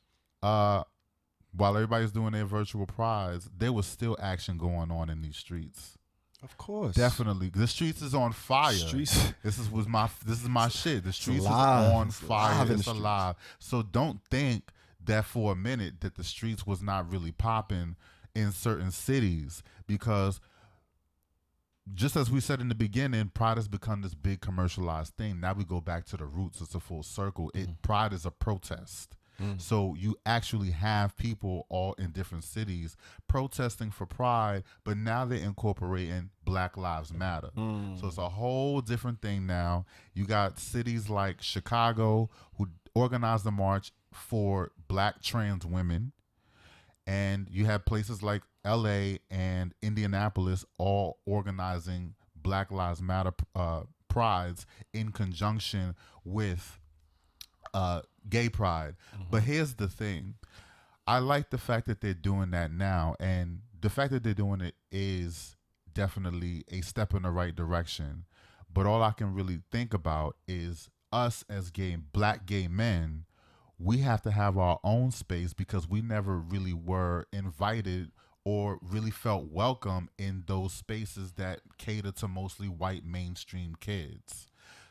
while everybody's doing their virtual prize, there was still action going on in these streets. Of course. Definitely. The streets is on fire. Streets. This is my shit. The streets is alive. on It's fire. alive in It's the alive. So don't think that for a minute that the streets was not really popping in certain cities, because just as we said in the beginning, pride has become this big commercialized thing. Now we go back to the roots. It's a full circle. Pride is a protest. So you actually have people all in different cities protesting for pride, but now they're incorporating Black Lives Matter. So it's a whole different thing now. You got cities like Chicago who organized the march for Black trans women, and you have places like LA and Indianapolis all organizing Black Lives Matter prides in conjunction with gay pride. But here's the thing. I like the fact that they're doing that now, and the fact that they're doing it is definitely a step in the right direction. But all I can really think about is us as Black gay men. We have to have our own space, because we never really were invited or really felt welcome in those spaces that cater to mostly white mainstream kids.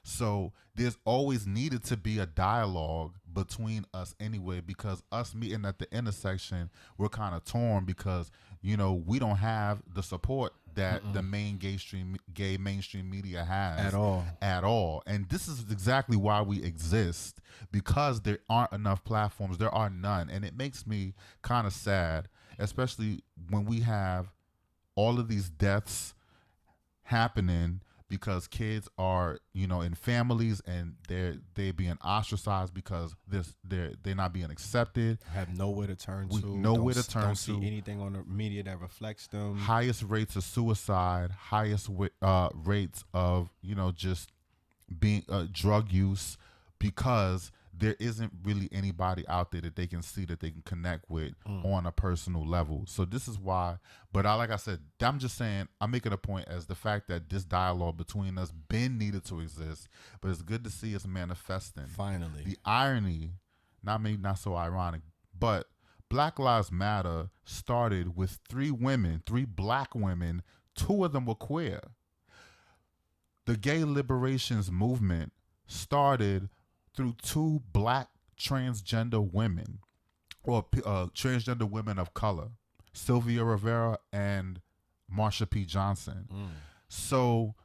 So there's always needed to be a dialogue between us anyway, because us meeting at the intersection, we're kind of torn, because, you know, we don't have the support that the main gay mainstream media has at all. And this is exactly why we exist, because there aren't enough platforms. There are none. And it makes me kind of sad, especially when we have all of these deaths happening because kids are, you know, in families and they're being ostracized because they're not being accepted. Have nowhere to turn to. Don't see anything on the media that reflects them. Highest rates of suicide, highest rates of, you know, just being drug use, because there isn't really anybody out there that they can see that they can connect with on a personal level. So this is why, but like I said, I'm just saying, I'm making a point as the fact that this dialogue between us been needed to exist, but it's good to see us manifesting. Finally. The irony, not so ironic, but Black Lives Matter started with three Black women, two of them were queer. The gay liberations movement started through two Black transgender women, or transgender women of color, Sylvia Rivera and Marsha P. Johnson. So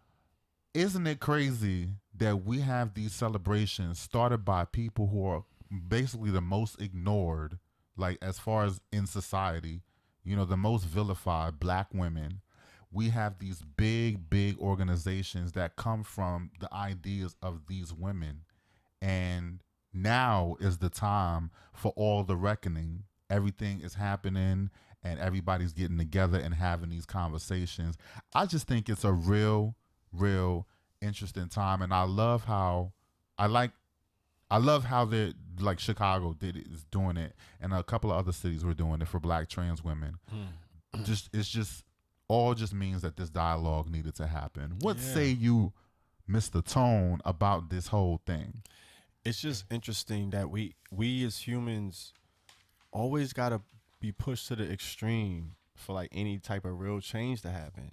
isn't it crazy that we have these celebrations started by people who are basically the most ignored, like as far as in society, you know, the most vilified Black women. We have these big organizations that come from the ideas of these women. And now is the time for all the reckoning. Everything is happening and everybody's getting together and having these conversations. I just think it's a real interesting time. And I love how they're like Chicago is doing it, and a couple of other cities were doing it for Black trans women. It's just means that this dialogue needed to happen. What say you, Mr. Tone, about this whole thing? It's just interesting that we as humans always gotta be pushed to the extreme for like any type of real change to happen.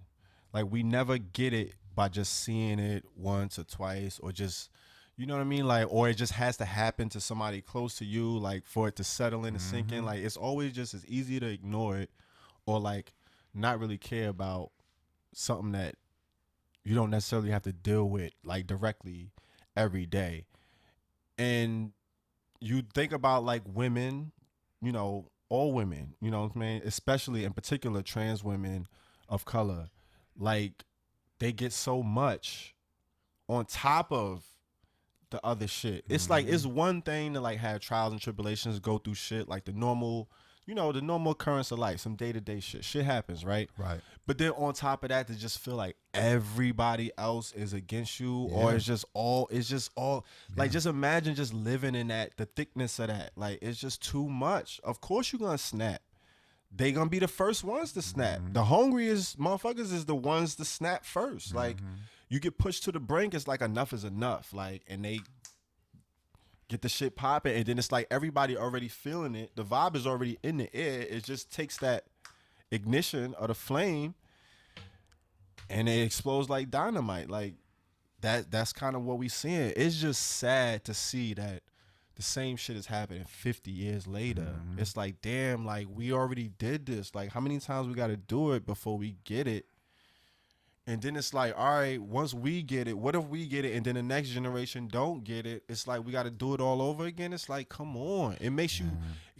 Like we never get it by just seeing it once or twice, or just, you know what I mean? Like, or it just has to happen to somebody close to you, like for it to settle in and sink in. Like it's always just as easy to ignore it, or like not really care about something that you don't necessarily have to deal with like directly, every day. And you think about like women, you know, all women, you know what I mean? Especially in particular trans women of color, like they get so much on top of the other shit. It's like it's one thing to like have trials and tribulations, go through shit like the normal, you know, the normal occurrence of life, some day-to-day shit. Shit happens, right? Right. But then on top of that, to just feel like everybody else is against you, or it's just all like, just imagine just living in that, the thickness of that. Like, it's just too much. Of course you're gonna snap. They gonna be the first ones to snap. The hungriest motherfuckers is the ones to snap first. Like, you get pushed to the brink, it's like enough is enough. Like, and they get the shit popping, and then it's like everybody already feeling it. The vibe is already in the air. It just takes that ignition of the flame, and it explodes like dynamite. Like that's kind of what we seeing. It's just sad to see that the same shit is happening 50 years later. It's like, damn, like we already did this. Like, how many times we got to do it before we get it? And then it's like, all right, once we get it, what if we get it and then the next generation don't get it? It's like we got to do it all over again. It's like, come on. It makes you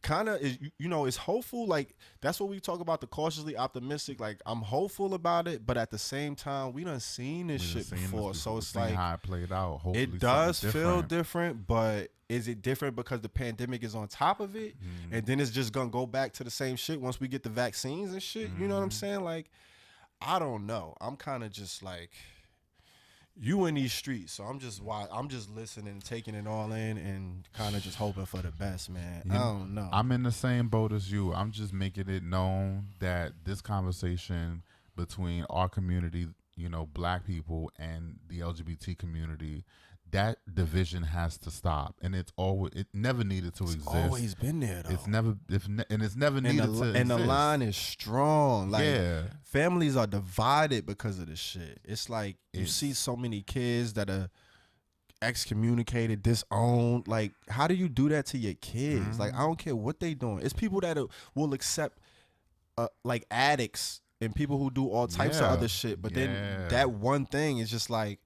kind of, you know, it's hopeful. Like, that's what we talk about, the cautiously optimistic. Like, I'm hopeful about it, but at the same time, we done seen this shit before. So it's like, how it played out. Hopefully it does feel different, but is it different because the pandemic is on top of it? And then it's just going to go back to the same shit once we get the vaccines and shit? You know what I'm saying? Like, I don't know. I'm kind of just like, you in these streets, so I'm just listening, taking it all in, and kind of just hoping for the best, man. I don't know. I'm in the same boat as you. I'm just making it known that this conversation between our community, you know, black people, and the LGBT community, that division has to stop, and it never needed to exist. Always been there though. It's never needed to exist. And the line is strong. Like, families are divided because of this shit. It's like you see so many kids that are excommunicated, disowned. Like, how do you do that to your kids? Like, I don't care what they doing. It's people that will accept like addicts and people who do all types of other shit. But then that one thing is just like,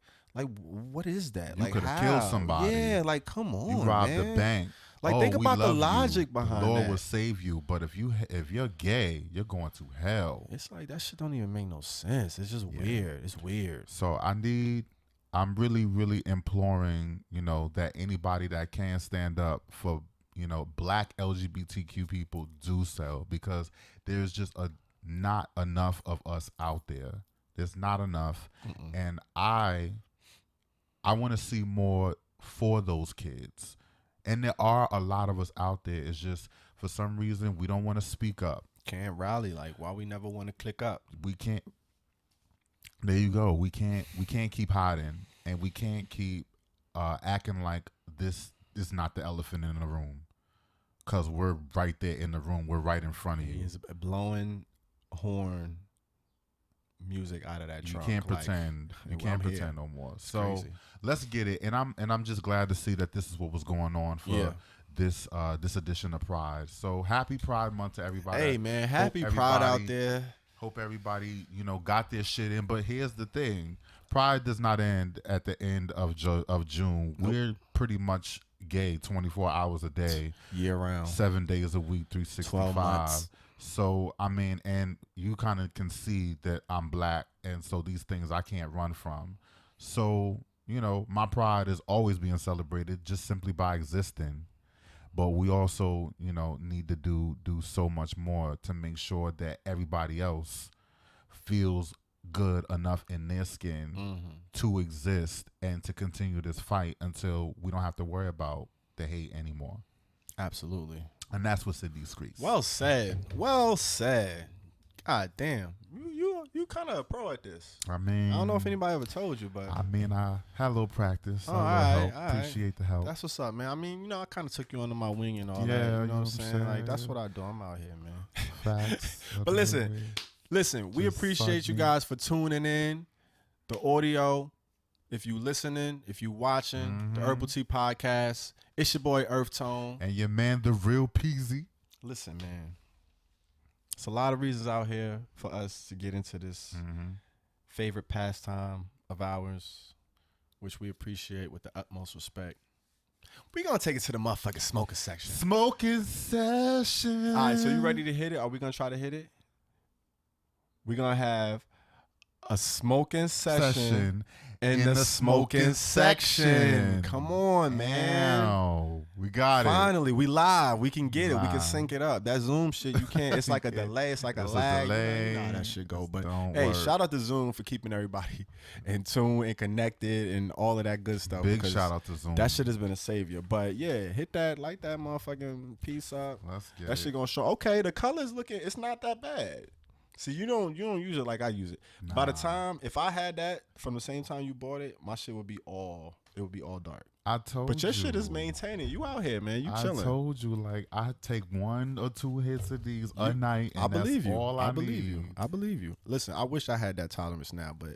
what is that? You like, could have killed somebody. Yeah, like, come on, you robbed man. the bank. Like, think about the logic behind the Lord that. will save you, but if you're gay, you're going to hell. It's like, that shit don't even make no sense. It's just weird. It's weird. So I'm really, really imploring, you know, that anybody that can stand up for, you know, black LGBTQ people do so, because there's just not enough of us out there. There's not enough. And I want to see more for those kids. And there are a lot of us out there. It's just, for some reason, we don't want to speak up. Can't rally. Like, why we never want to click up? We can't. There you go. We can't keep hiding, and we can't keep acting like this is not the elephant in the room, because we're right there in the room. We're right in front of you. He's blowing horn music out of that trunk. You can't pretend. You can't pretend no more. It's so crazy. Let's get it. And I'm just glad to see that this is what was going on for this edition of Pride. So happy Pride Month to everybody. Hey man, happy Pride out there. Hope everybody, you know, got their shit in. But here's the thing: Pride does not end at the end of June. Nope. We're pretty much gay 24 hours a day, year round, 7 days a week, 365. 12 months. So, I mean, and you kind of can see that I'm black, and so these things I can't run from. So, you know, my pride is always being celebrated just simply by existing. But we also, you know, need to do so much more to make sure that everybody else feels good enough in their skin to exist and to continue this fight until we don't have to worry about the hate anymore. Absolutely. And that's what's in these Skreetz. Well said. Well said. God damn. You kind of a pro at this. I mean, I don't know if anybody ever told you, but I mean, I had a little practice. Oh, a little help. Appreciate the help. That's what's up, man. I mean, you know, I kind of took you under my wing and all that. Yeah, You know what I'm saying? Like, that's what I do. I'm out here, man. Facts. But listen, we Just appreciate you fucking- guys for tuning in. The audio, if you listening, if you watching, the Herbal Tea Podcast. It's your boy EarthTone. And your man, the real Peasy. Listen, man. It's a lot of reasons out here for us to get into this favorite pastime of ours, which we appreciate with the utmost respect. We gonna take it to the motherfucking smoking section. Smokin Section. All right, so you ready to hit it? Are we gonna try to hit it? We're gonna have a smoking session in the smoking section. Come on, man. Wow, we got it. Finally, we live. We can get it. We can sync it up. That Zoom shit, you can't. It's like a delay. It's like a lag. delay. Nah, that shit go. But Don't hey, work. shout out to Zoom for keeping everybody in tune and connected and all of that good stuff. Big because shout out to Zoom. that shit has been a savior. But yeah, hit that, light that motherfucking piece up. Let's get That it. shit gonna show. Okay, the colors looking. It's not that bad. See, you don't use it like I use it. By the time, if I had that from the same time you bought it, my shit would be all dark. I told But your you. shit is maintaining. You out here, man. You chilling. I told you, like, I take 1 or 2 hits of these a night, and I believe that's you. all I I believe need. you. I believe you. Listen, I wish I had that tolerance now, but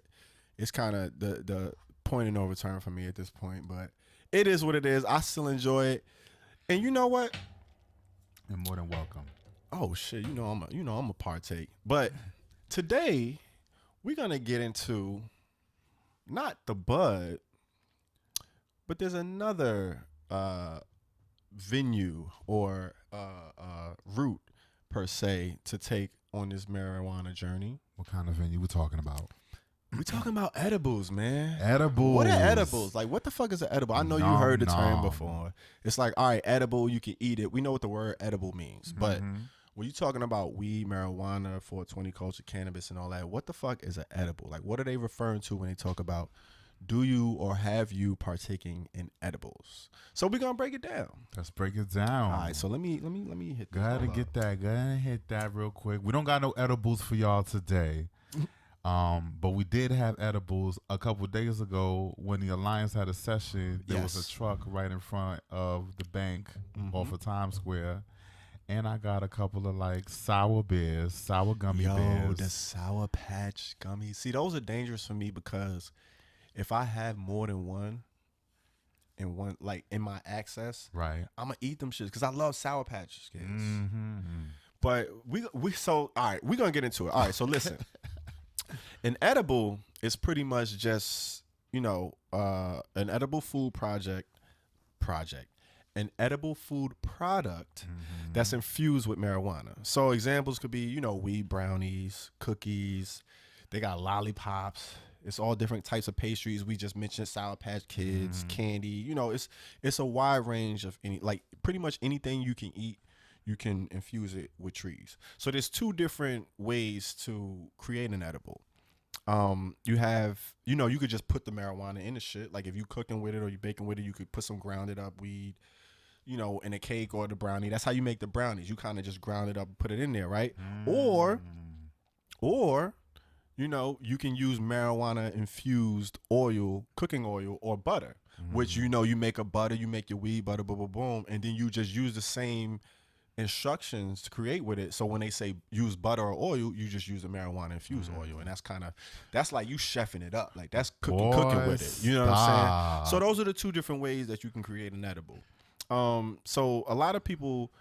it's kind of the point of no return for me at this point. But it is what it is. I still enjoy it. And you know what? You're more than welcome. Oh shit, I'm a partake. But today we're gonna get into not the bud, but there's another venue or route per se to take on this marijuana journey. What kind of venue we talking about? We talking about edibles, man. Edibles. What are edibles? Like, what the fuck is an edible? I know you heard the term before. It's like, all right, edible, you can eat it. We know what the word edible means. But when you're talking about weed, marijuana, 420 culture, cannabis, and all that, what the fuck is an edible? Like, what are they referring to when they talk about do you or have you partaking in edibles? So we're going to break it down. Let's break it down. All right, so let me hit this. Go ahead and get that. Go ahead and hit that real quick. We don't got no edibles for y'all today. But we did have edibles a couple days ago when the Alliance had a session. There was a truck right in front of the bank off of Times Square. And I got a couple of like sour beers, sour gummy bears. The Sour Patch gummies. See, those are dangerous for me because if I have more than one in one, like in my access, Right. I'm gonna eat them shits because I love Sour Patch kids. Mm-hmm. But so all right, we're gonna get into it. All right, so listen. An edible is pretty much just, an edible food project. An edible food product that's infused with marijuana. So examples could be, weed brownies, cookies. They got lollipops. It's all different types of pastries. We just mentioned Sour Patch Kids, candy. It's a wide range of pretty much anything you can eat. You can infuse it with trees. So there's 2 different ways to create an edible. You have, you could just put the marijuana in the shit. Like if you cooking with it or you baking with it, you could put some grounded up weed, in a cake or the brownie. That's how you make the brownies. You kind of just ground it up and put it in there, right? Or, you can use marijuana infused oil, cooking oil or butter, which, you make a butter, you make your weed butter, boom, boom, boom. And then you just use the same instructions to create with it. So when they say use butter or oil, you just use the marijuana infused oil, and that's like you chefing it up, like that's cooking with it. You know what I'm saying? So those are the 2 different ways that you can create an edible. So a lot of people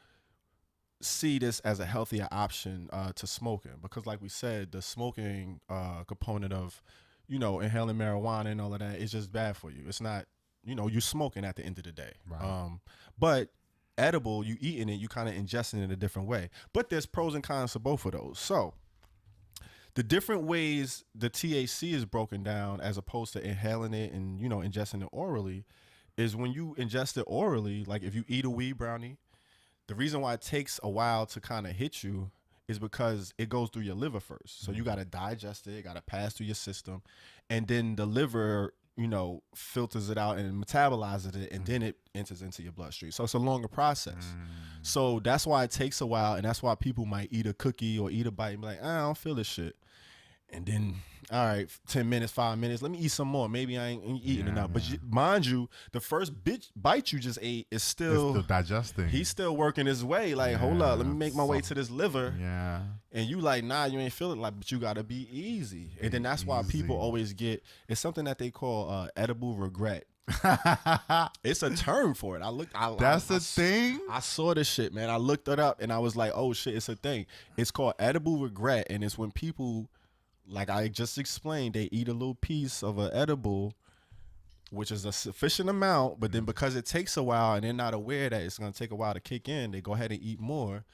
see this as a healthier option to smoking because, like we said, the smoking component of inhaling marijuana and all of that is just bad for you. It's not, you're smoking at the end of the day. Right. But edible, you eating it, you kind of ingesting it in a different way. But there's pros and cons to both of those. So the different ways the THC is broken down as opposed to inhaling it and, ingesting it orally is when you ingest it orally, like if you eat a weed brownie, the reason why it takes a while to kind of hit you is because it goes through your liver first. So you got to digest it, got to pass through your system, and then the liver filters it out and metabolizes it, and then it enters into your bloodstream. So it's a longer process. So that's why it takes a while, and that's why people might eat a cookie or eat a bite and be like, I don't feel this shit. And then, all right, 10 minutes, 5 minutes, let me eat some more. Maybe I ain't eating enough. But mind you, the first bite you just ate is still digesting. He's still working his way. Like, hold up, let me make my way to this liver. Yeah. And you like, nah, you ain't feeling like, but you got to be easy. And then that's why people always get, it's something that they call edible regret. It's a term for it. That's a thing? I saw this shit, man. I looked it up and I was like, oh shit, it's a thing. It's called edible regret. And it's when people, like I just explained, they eat a little piece of an edible which is a sufficient amount, but then because it takes a while and they're not aware that it's going to take a while to kick in, they go ahead and eat more.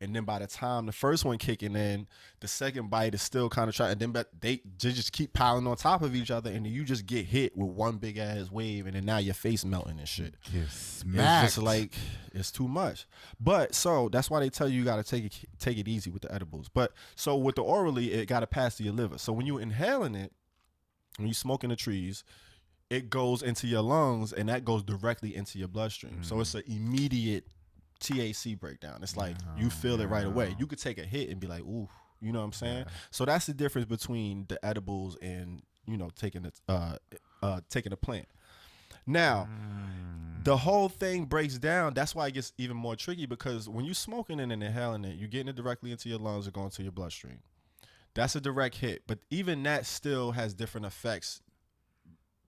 And then by the time the first one kicking in, the second bite is still kind of trying. And then they just keep piling on top of each other, and then you just get hit with one big ass wave, and then now your face melting and shit. Get smacked. It's just like it's too much. But so that's why they tell you got to take it easy with the edibles. But so with the orally, it got to pass to your liver. So when you inhaling it, when you smoking the trees, it goes into your lungs, and that goes directly into your bloodstream. So it's an immediate THC breakdown. It's like you feel it right away. You could take a hit and be like, ooh, you know what I'm saying? Yeah. So that's the difference between the edibles and, you know, taking a plant. Now, the whole thing breaks down. That's why it gets even more tricky, because when you're smoking it and inhaling it, you're getting it directly into your lungs or going to your bloodstream. That's a direct hit. But even that still has different effects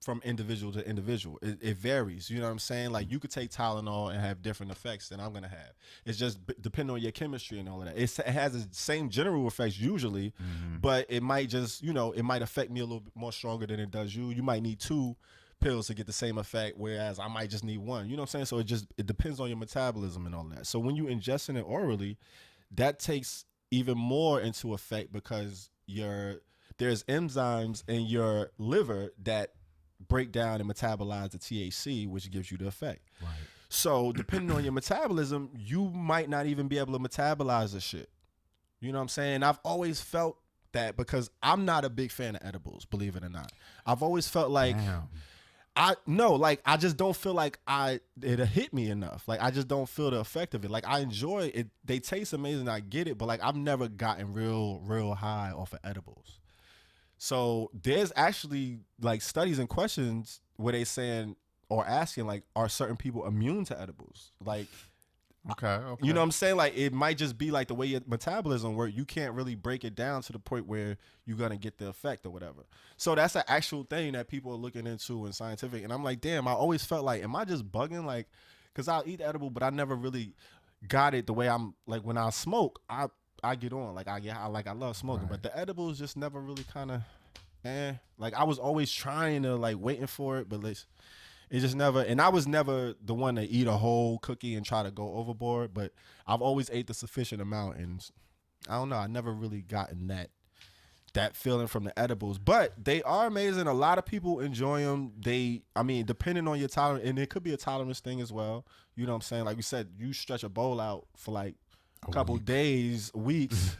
from individual to individual. It varies. You know what I'm saying? Like you could take Tylenol and have different effects than I'm going to have. It's just depending on your chemistry and all of that. It has the same general effects usually, but it might just, you know, it might affect me a little bit more stronger than it does you. You might need 2 pills to get the same effect, whereas I might just need 1. You know what I'm saying? So it depends on your metabolism and all that. So when you ingesting it orally, that takes even more into effect because there's enzymes in your liver that break down and metabolize the THC, which gives you the effect. Right. So depending on your metabolism, you might not even be able to metabolize the shit. You know what I'm saying? I've always felt that because I'm not a big fan of edibles, believe it or not. I've always felt like I just don't feel like it'll hit me enough. Like I just don't feel the effect of it. Like I enjoy it. They taste amazing. I get it, but like I've never gotten real high off of edibles. So there's actually like studies and questions where they saying or asking like, are certain people immune to edibles? Like, okay. You know what I'm saying? Like it might just be like the way your metabolism works. You can't really break it down to the point where you're gonna get the effect or whatever. So that's an actual thing that people are looking into in scientific. And I'm like, damn, I always felt like, am I just bugging? Like, cause I'll eat edible, but I never really got it the way I'm like when I smoke, I get on. Like I love smoking, right. But the edibles just never really kind of like I was always trying to like waiting for it, but it just never, and I was never the one to eat a whole cookie and try to go overboard, but I've always ate the sufficient amount, and I don't know, I never really gotten that feeling from the edibles, but they are amazing. A lot of people enjoy them. Depending on your tolerance, and it could be a tolerance thing as well. You know what I'm saying? Like we said, you stretch a bowl out for like a couple days, weeks.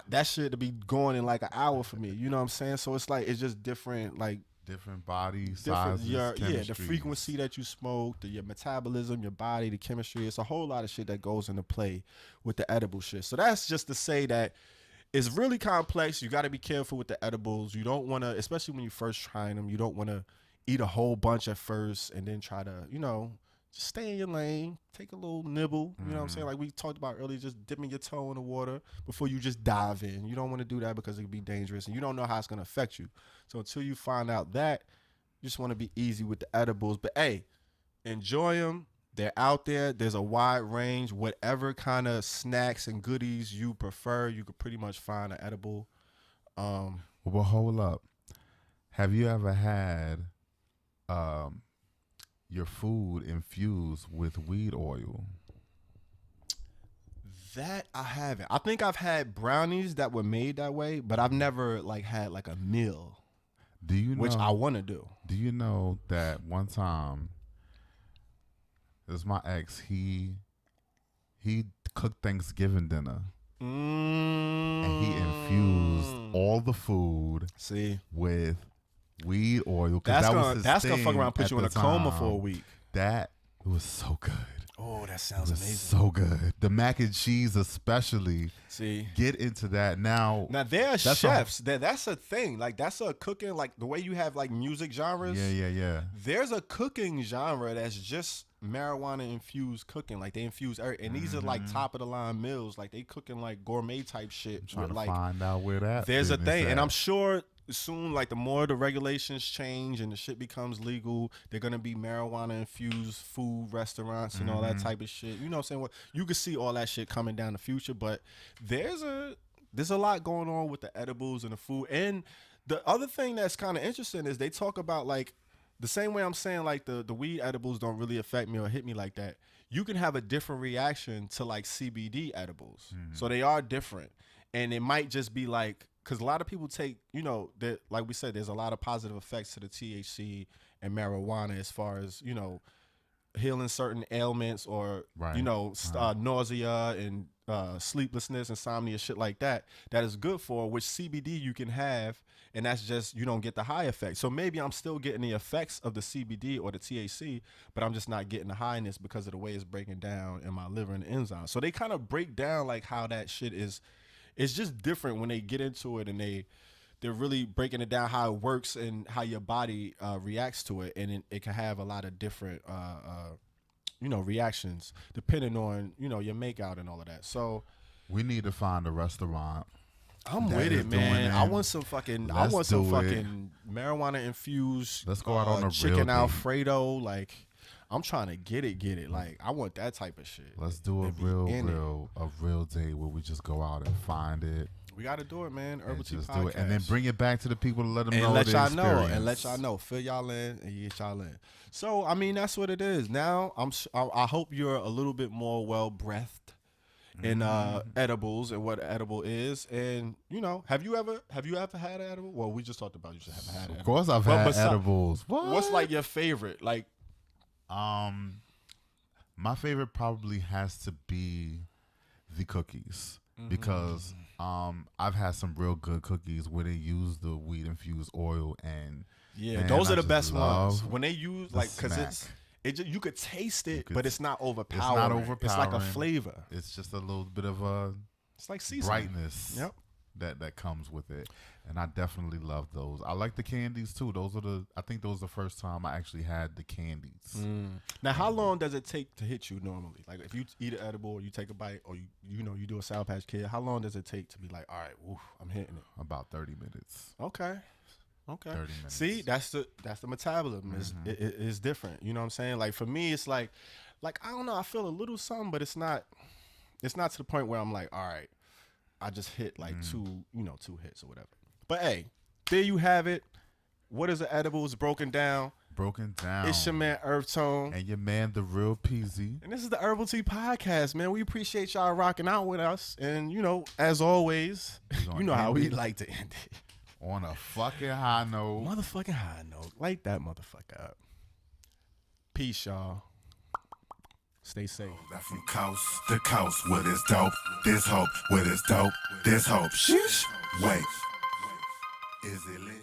That shit to be going in like an hour for me. You know what I'm saying? So it's like it's just different, like different body sizes, the frequency that you smoke, your metabolism, your body, the chemistry. It's a whole lot of shit that goes into play with the edible shit. So that's just to say that it's really complex. You got to be careful with the edibles. You don't want to, especially when you first trying them, you don't want to eat a whole bunch at first and then try to, you know, just stay in your lane, take a little nibble. You know what I'm saying? Like we talked about earlier, just dipping your toe in the water before you just dive in. You don't want to do that because it can be dangerous and you don't know how it's going to affect you. So until you find out that, you just want to be easy with the edibles. But hey, enjoy them. They're out there. There's a wide range. Whatever kind of snacks and goodies you prefer, you could pretty much find an edible. Well, hold up. Have you ever had your food infused with weed oil? That I haven't. I think I've had brownies that were made that way, but I've never like had like a meal. Do you know? Which I want to do. Do you know that one time, it was my ex. He cooked Thanksgiving dinner, and he infused all the food with weed oil. That's gonna fuck around and put you in a coma for a week. That was so good. Oh, that sounds amazing. So good. The mac and cheese especially. Get into that. Now there are chefs. That's a thing. Like that's a cooking, like the way you have like music genres. Yeah. There's a cooking genre that's just marijuana infused cooking. Like they infuse and these are like top of the line meals. Like they cooking like gourmet type shit. I'm trying to like, find out where that. There's a thing, and I'm sure soon, like the more the regulations change and the shit becomes legal, they're gonna be marijuana infused food restaurants and all that type of shit. You know what I'm saying? Well, you can see all that shit coming down the future, but there's a lot going on with the edibles and the food. And the other thing that's kind of interesting is they talk about like the same way I'm saying like the weed edibles don't really affect me or hit me like that. You can have a different reaction to like CBD edibles. So they are different. And it might just be like, because a lot of people take, you know, that, like we said, there's a lot of positive effects to the THC and marijuana as far as, you know, healing certain ailments or, you know, nausea and sleeplessness, insomnia, shit like that is good for, which CBD you can have, and that's just, you don't get the high effect. So maybe I'm still getting the effects of the CBD or the THC, but I'm just not getting the highness because of the way it's breaking down in my liver and enzymes. So they kind of break down like how that shit is. It's just different when they get into it, and they're really breaking it down how it works and how your body reacts to it, and it can have a lot of different you know, reactions depending on, you know, your makeout and all of that. So we need to find a restaurant. I'm with it, man. I want some fucking marijuana infused. Let's go out on a chicken real Alfredo. Like, I'm trying to get it. Like, I want that type of shit. Let's do a real day where we just go out and find it. We got to do it, man. Herbal Tea Podcast. Do it, and then bring it back to the people to let them know. Let y'all know. Fill y'all in and get y'all in. So, I mean, that's what it is. Now, I hope you're a little bit more well-breathed in edibles and what an edible is. And, you know, have you ever had an edible? Well, we just talked about you should have had an edible. Of course I've had edibles. What's like your favorite? Like, my favorite probably has to be the cookies because I've had some real good cookies where they use the weed infused oil, and those are the best ones when they use like, because you could taste it, but it's not overpowering. It's like a flavor. It's just a little bit of it's like seasoning. Brightness. Yep. That comes with it, and I definitely love those. I like the candies too. I think those are the first time I actually had the candies. Now, how long does it take to hit you normally? Like, if you eat an edible or you take a bite or you do a Sour Patch Kid, how long does it take to be like, all right, woof, I'm hitting it? About 30 minutes. Okay. 30 minutes. See, that's the metabolism. It's different. You know what I'm saying? Like, for me, it's like I don't know. I feel a little something, but it's not to the point where I'm like, all right, I just hit like two hits or whatever. But hey, there you have it. What is an edible? It's broken down. It's your man EarthTone. And your man, the real PZ. And this is the Herbal Tea Podcast, man. We appreciate y'all rocking out with us. And, you know, as always, you know how we like to end it. On a fucking high note. Motherfucking high note. Light that motherfucker up. Peace, y'all. Stay safe. That from coast to coast, where there's dope, there's hope. Where there's dope, there's hope. Sheesh. Wait, is it lit?